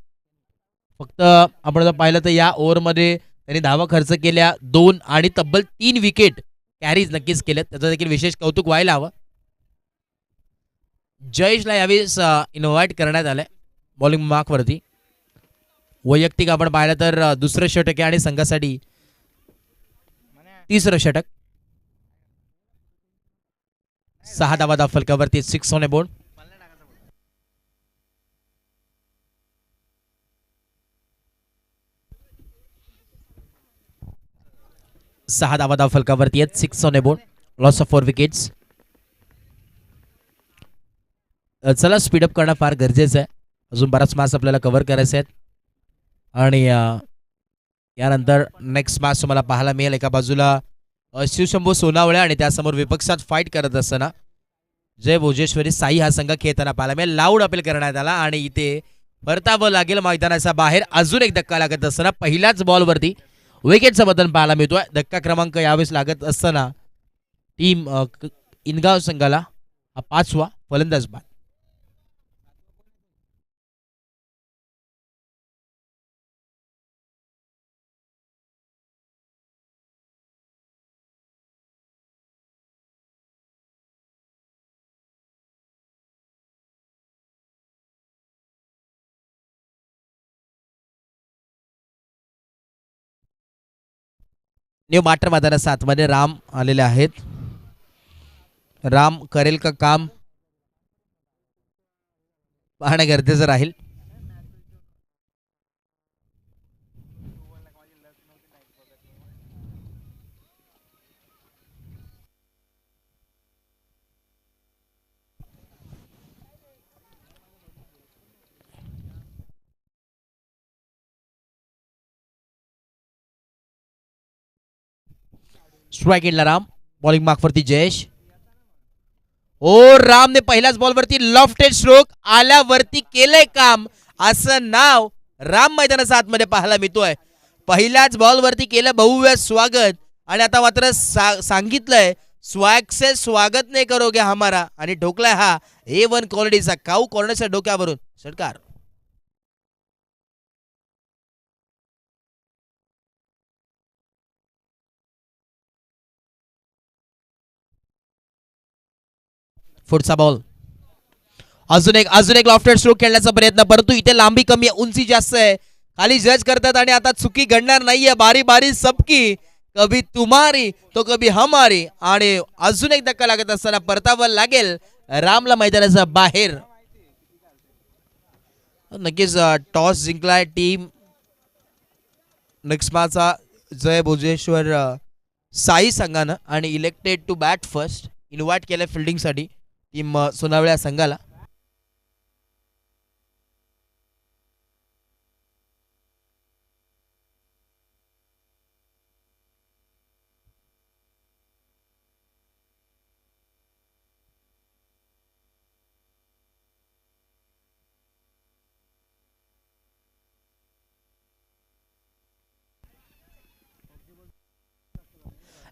फक्त आपण जर पाहिलं तर या ओव्हरमध्ये त्यांनी धावा खर्च केल्या 2 आणि तब्बल 3 विकेट कॅरीज नक्कीच केल्यात. त्याचं देखील विशेष कौतुक व्हायला हवं. जयेशला यावेळेस इन्व्हाइट करण्यात आलंय बॉलिंग मार्कवरती. वैयक्तिक आपण पाहिलं तर दुसरं षटक आहे आणि संघासाठी तिसरं षटक. 6 धावा धावफलकावरती. 6 ऑन अ बोर्ड. सहा धावा धावफलकावरती आहेत. 6 on a board. Loss of 4 wickets. चला स्पीडअप करणं फार गरजेचं आहे. अजून बराच मॅच आपल्याला कव्हर करायचे आहेत आणि यानंतर नेक्स्ट मॅच तुम्हाला पाहायला मिळेल. एका बाजूला शिवशंभू सोनावळे आणि त्यासमोर विपक्षात फाईट करत असताना जय भोजेश्वरी साई हा संघ खेळताना पाहायला मिळेल. लाऊड अपील करण्यात आला आणि इथे परतावं लागेल मैदानाच्या बाहेर. अजून एक धक्का लागत असताना पहिल्याच बॉलवरती विकेटचं बदल पाहायला मिळतोय. धक्का क्रमांक यावेळेस लागत असताना टीम इनगाव संघाला हा 5वा फलंदाज बाद. न्यू माटर मैदानाच्या आतमध्ये राम आलेले आहेत. राम करेल का काम पाहणं गरजेचं राहील. स्ट्राइक एंडला राम. बॉलिंग मार्कवरती जयेश. ओ रामने पहिल्याच बॉलवरती लॉफ्टेड स्ट्रोक आल्यावरती केलंय काम असं नाव राम मैदानाच्या आतमध्ये पाहायला मिळतोय. पहिल्याच बॉलवरती केलं भव्य स्वागत आणि आता मात्र सांगितलंय स्वॅग से स्वागत नाही करोगे हमारा आणि ठोकलाय हा A1 क्वालिटीचा काऊ कॉर्नरच्या डोक्यावरून षटकार. पुढचा बॉल. अजून एक लॉफ्टेड स्ट्रोक खेळण्याचा प्रयत्न परंतु इथे लांबी कमी आहे उंची जास्त आहे. खाली जज करतात आणि आता चुकी घडणार नाहीये. बारी बारी सबकी कभी तुम्हारी तो कभी हमारी आणि अजून एक धक्का लागत असताना परतावा लागेल रामला मैदानाच्या बाहेर. नक्कीच टॉस जिंकलाय टीम नेक्स्ट मॅचचा जय भोजेश्वर साई संघानं आणि elected to bat first invite केलं फिल्डिंगसाठी टीम सोनावळ्या संघाला.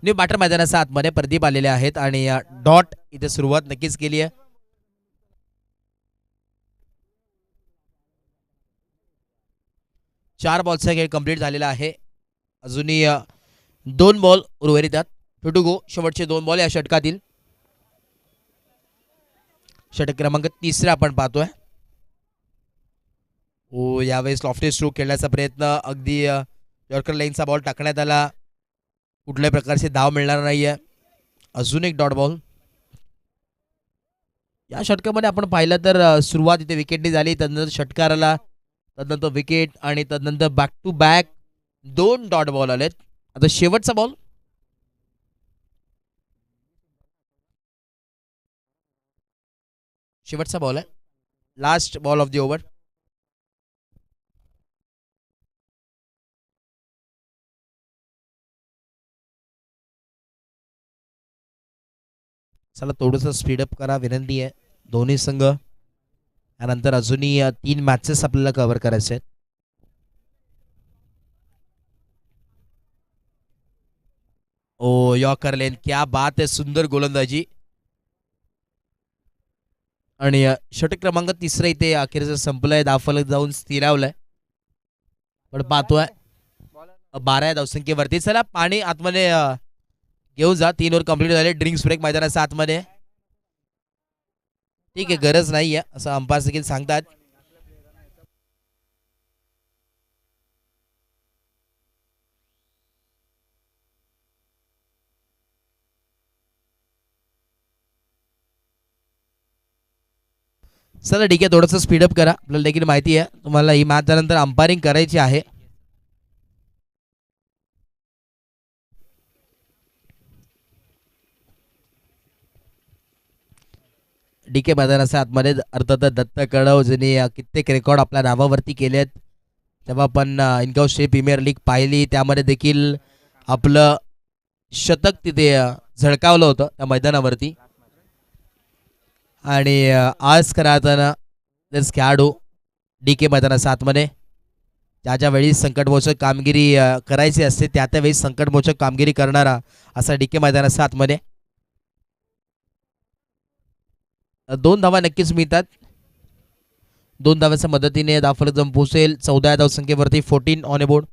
न्यू बॅटर मैदानाच्या आतमध्ये प्रदीप आलेले आहेत आणि डॉट इथे सुरुवात नक्कीच केली आहे. चार बॉलचा खेळ कंप्लीट झालेला आहे. अजूनही 2 बॉल उर्वरित आहेत. To go. शेवटचे 2 बॉल या षटकातील. षटक क्रमांक 3 आपण पाहतोय. ओ यावेळेस लॉफ्टी स्ट्रोक खेळण्याचा प्रयत्न, अगदी यॉर्कर लाईनचा बॉल टाकण्यात आला. कुठल्याही प्रकारचे धाव मिळणार नाहीये. अजून एक डॉट बॉल. या षटकामध्ये आपण पाहिलं तर सुरुवात इथे विकेटनी झाली, तदनंतर षटकार आला, तदनंतर विकेट आणि तदनंतर back to back 2 dot ball आलेत. आता शेवटचा बॉल. शेवटचा बॉल आहे. Last ball of the over. चला थोडंसं स्पीडअप करा, विनंती आहे दोन्ही संघ. त्यानंतर अजूनही 3 मॅचेस आपल्याला कव्हर करायचे आहेत. ओ यॉर्कर लेन, क्या बात आहे, सुंदर गोलंदाजी. आणि षटक क्रमांक 3 इथे अखेरचं संपलंय. धावफलक जाऊन स्थिरावलंय. पण पाहतोय 12 धावसंख्येवरती. चला पाणी आतमध्ये घेऊन जा. 3 ओव्हर कंप्लीट झाले. ड्रिंक्स ब्रेक मैदानाच्या आतमध्ये. ठीक आहे, गरज नाही आहे असं अंपायर देखील सांगतात. चला ठीक आहे, थोडंसं स्पीडअप करा. आपल्याला देखील माहिती आहे तुम्हाला ही मॅच झाल्यानंतर अंपायरिंग करायची आहे. डीके मैदानाच्या आतमध्ये अर्थात दत्त कडव ज्यांनी कित्येक रेकॉर्ड आपल्या नावावरती केलेत. तेव्हा आपण इनकाउस्टे प्रीमियर लीग पाहिली, त्यामध्ये देखील आपलं शतक तिथे झळकावलं होतं त्या मैदानावरती. आणि आज खरं आता तेच खेळाडू डीके मैदानाच्या आतमध्ये ज्या वेळी संकटमोचक कामगिरी करायची असते त्या त्यावेळी संकटमोचक कामगिरी करणारा असा डीके मैदानाच्या आतमध्ये. 2 धावा नक्कीच मिळतात. 2 धाव्याच्या मदतीने धावफलक जम पोहोचेल 14 धावसंख्येवरती. 14 ऑन ए बोर्ड.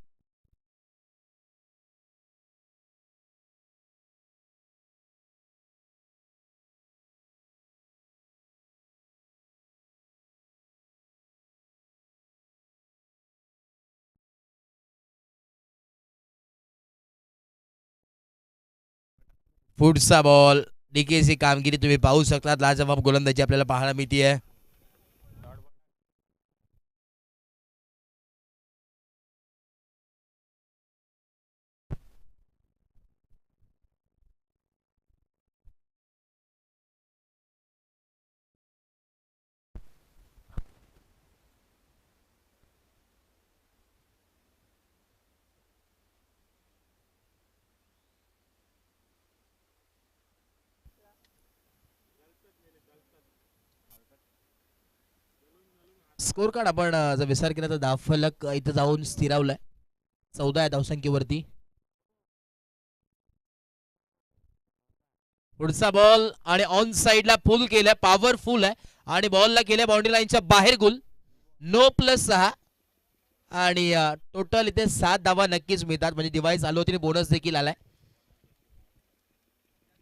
पुढचा बॉल. डीकेची कामगिरी तुम्ही पाहू शकता. लाजवाब गोलंदाजी आपल्याला पाहायला मिळते. स्कोर कार्ड आपण जर विचार केला तर धावफलक इथं जाऊन स्थिरावलाय 14 धावसंख्येवरती. पुढचा बॉल आणि ऑन साइडला फुल केलाय, पॉवरफुल आहे आणि बॉलला केल्या बाउंड्री लाईनच्या बाहेर गोल. 9+6 आणि टोटल इथे 7 धावा नक्कीच मिळतात. म्हणजे डिवाइस चालू होती, बोनस देखील आलाय.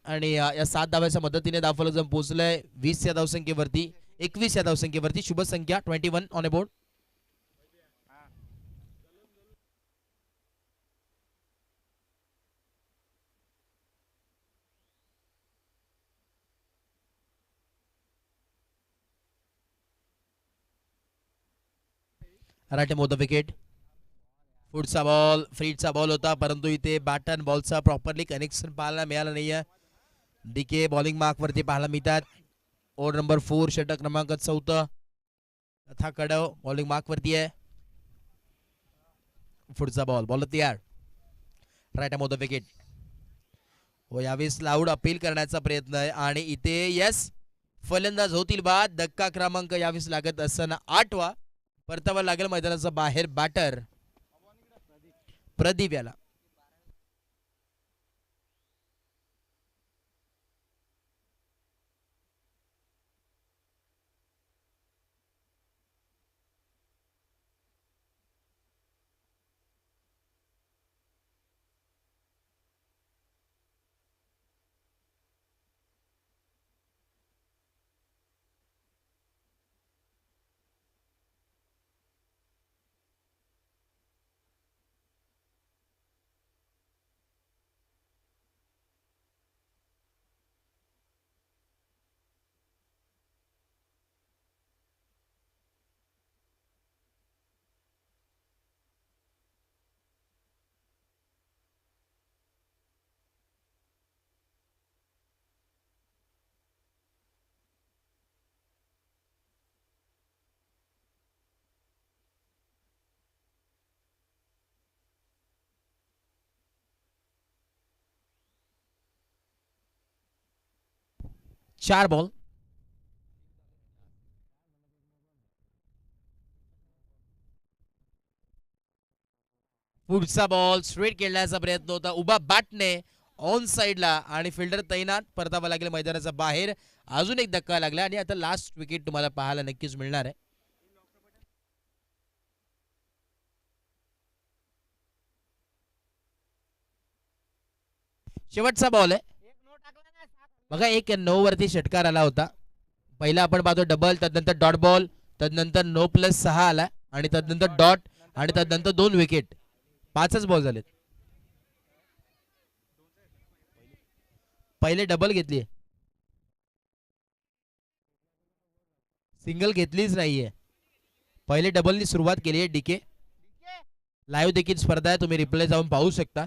आणि या 7 धाव्याच्या मदतीने धावफलक जम पोहोचलंय 20 या धावसंख्येवरती. 21 या धावसंख्येवरती. शुभ संख्या 21 ऑन ए बोर्ड. राटे मोद विकेट. पुढचा बॉल फ्रीडचा बॉल होता, परंतु इथे बॅट अँड बॉलचा प्रॉपरली कनेक्शन पाहायला मिळालं नाहीये. डीके बॉलिंग मार्क वरती पाहायला मिळतात. ओव्हर नंबर 4 षटक क्रमांक 4. तथा कडव बॉलिंग मार्क वरती आहे. पुढचा बॉल बॉल तयार. राईट मोद विकेट. व यावेळेस लाऊड अपील करण्याचा प्रयत्न आहे आणि इथे यस फलंदाज होतील बाद. धक्का क्रमांक यावेळेस लागत असताना 8वा परतावा लागेल मैदानाचा बाहेर. बॅटर प्रदीप याला. 4 बॉल. पुढचा बॉल स्ट्रेट खेळण्याचा प्रयत्न होता उभा बॅटने ऑन साइडला आणि फिल्डर तैनात. परतावा लागेल मैदानाचा बाहेर. अजून एक धक्का लागला आणि आता लास्ट विकेट तुम्हाला पाहायला नक्कीच मिळणार आहे. शेवटचा बॉल आहे बघा. 1-9 वरती षटकार आला होता. पहिला आपण पाहतो डबल, तदनंतर डॉट बॉल, तदनंतर 9+6 आला आणि तदनंतर डॉट आणि तदनंतर 2 विकेट. 5च बॉल झालेत. पहिले डबल घेतली, सिंगल घेतलीच नाहीये. पहिले डबलनी सुरुवात केली आहे डीके. लाईव्ह देखील स्पर्धा आहे, तुम्ही रिप्ले जाऊन पाहू शकता.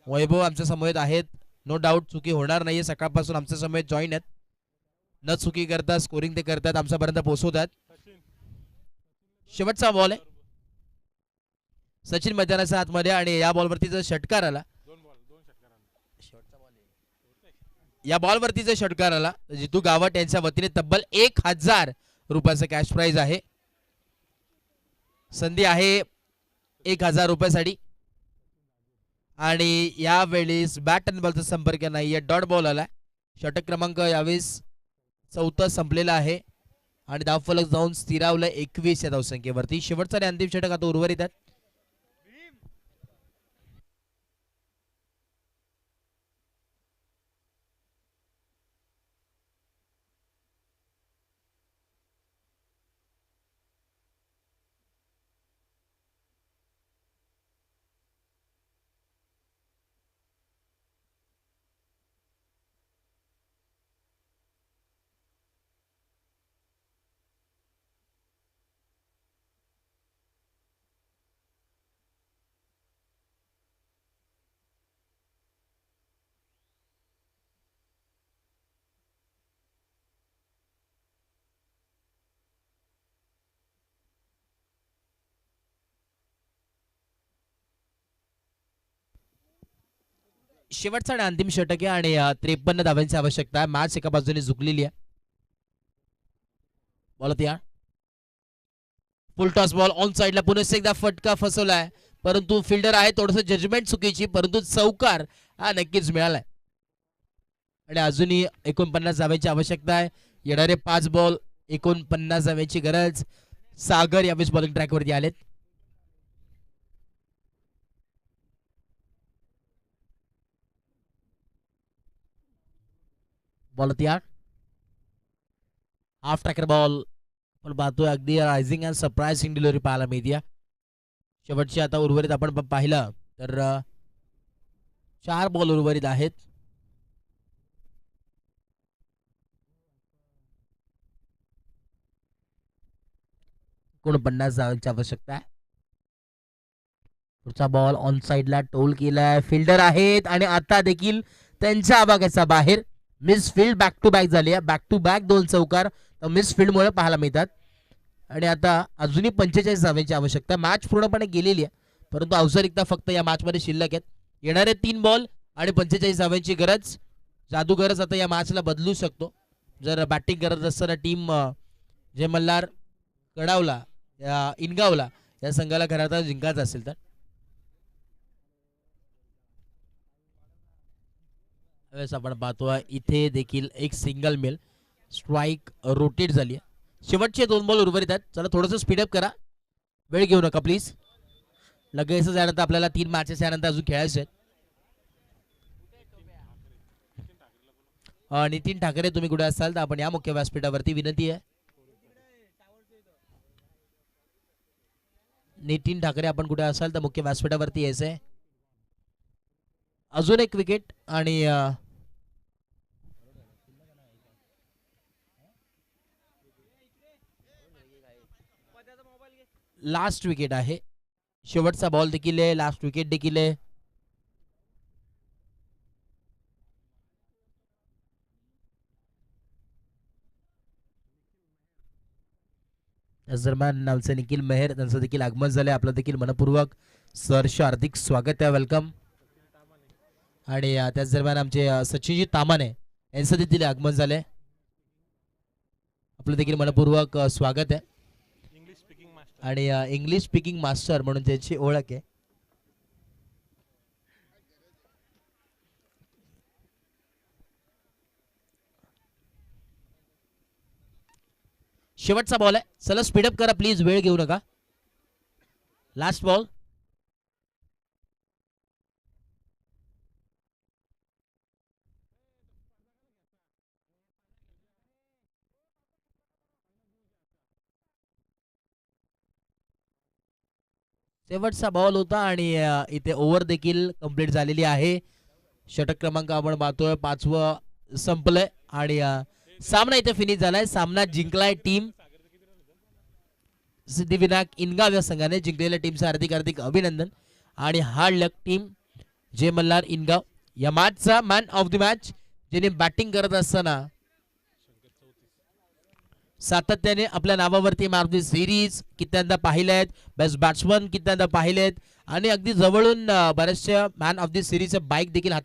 वैभव आमच्या समोर आहेत, नो डाऊट चुकी होणार नाहीये. सकाळपासून आमच्या समोर जॉईन आहेत, न चुकी करतात, स्कोरिंग ते करतात, आमच्यापर्यंत पोहोचवतात. शेवटचा बॉल आहे सचिन मैदानाच्या आतमध्ये आणि या बॉलवरती जर षटकार आला, या बॉलवरती जर षटकार आला तर जितू गावट यांच्या वतीने तब्बल 1000 रुपयाचं कॅश प्राइज आहे. संधी आहे 1000 रुपयासाठी आणि यावेळेस बॅट अँड बॉलचा संपर्क नाहीये. डॉट बॉल आला. षटक क्रमांक यावेळेस 4 संपलेला आहे आणि धावफलक जाऊन स्थिरावलं 21 या धावसंख्येवरती. शेवटचा आणि अंतिम षटक आता उर्वरित आहेत. शेवटचा आणि अंतिम षटक आहे आणि 53 धावांची आवश्यकता आहे. मॅच एका बाजूने झुकलेली आहे. बोलत या फुल टॉस बॉल ऑन साइडला पुन्हा एकदा फटका फसवलाय, परंतु फिल्डर आहे थोडस जजमेंट चुकीची, परंतु चौकार हा नक्कीच मिळालाय आणि अजूनही 49 धावांची आवश्यकता आहे. येणारे 5 बॉल 49 धावांची गरज. सागर यावेळेस बॉलिंग ट्रॅकवरती आलेत. बॉलत या हाफ ट्रॅकर बॉल पण पाहतोय अगदी रायझिंग अँड सरप्राइजिंग डिलिव्हरी पाहायला मिळते. शेवटची आता उर्वरित आपण पाहिलं तर 4 बॉल उर्वरित आहेत. कोण 50 धावांची आवश्यकता आहे. पुढचा बॉल ऑन साइडला टोल केलाय, फिल्डर आहेत आणि आता देखील त्यांच्या आवाक्याचा बाहेर. Miss field back to back झाली आहे. बॅक टू बॅक 2 चौकार मिस फील्डमुळे पाहायला मिळतात आणि आता अजूनही 45 धावांची आवश्यकता. मॅच पूर्णपणे गेलेली आहे, परंतु औपचारिकता फक्त या मॅच मध्ये शिल्लक आहेत. येणारे 3 बॉल आणि 45 धावांची गरज. जादूगरच आता या मॅचला बदलू शकतो जर बॅटिंग करत असताना टीम जे मल्हार कडावला या इनगावला या संघाला खरं जिंकायचं असेल तर. आपण पाहतोय इथे देखील एक सिंगल मिल स्ट्राइक रोटेट झाली. शेवटचे 2 बॉल उर्वरित आहेत. चला थोडंसं स्पीडअप करा, वेळ घेऊ नका प्लीज. लगेच यानंतर आपल्याला 3 मॅचेस यानंतर अजून खेळायचे आहेत. नितीन ठाकरे तुम्ही कुठे असाल तर आपण या मुख्य व्यासपीठावरती विनंती आहे. नितीन ठाकरे आपण कुठे असाल तर मुख्य व्यासपीठावरती यायचंय. अजून एक विकेट आणि लास्ट विकेट आहे. शेवटचा बॉल देखील आहे, लास्ट विकेट देखील आहे. दरम्यान आमचे निखिल मेहर त्यांचं देखील आगमन झालंय. आपलं देखील मनपूर्वक सहर्ष हार्दिक स्वागत आहे, वेलकम. आणि त्याच दरम्यान आमचे सचिनजी तामाने यांचं देखील आगमन झालंय. आपलं देखील मनपूर्वक स्वागत आहे. आणि इंग्लिश स्पीकिंग मास्टर म्हणून त्याची ओळख आहे. शेवटचा बॉल आहे. चला स्पीडअप करा प्लीज, वेळ घेऊ नका. Last ball. शेवटचा बॉल होता आणि इथे ओव्हर देखील कंप्लीट झालेली आहे. षटक क्रमांक आपण पाहतोय 5वं संपलंय आणि सामना इथे फिनिश झालाय. सामना जिंकलाय टीम सिद्धिविनायक इनगाव या संघाने. जिंकलेल्या टीमचं हार्दिक हार्दिक अभिनंदन. आणि हार्ड टीम जय मल्हार इनगाव या मॅचचा मॅन ऑफ द मॅच, ज्याने बॅटिंग करत असताना सातत्याने आपल्या नावावरती मॅन ऑफ द सिरीज कित्यांदा पाहिलेत, बेस्ट बॅट्समन कित्यांदा पाहिलेत आणि अगदी जवळून बऱ्याचशा मॅन ऑफ द सिरीजच्या बाईक देखील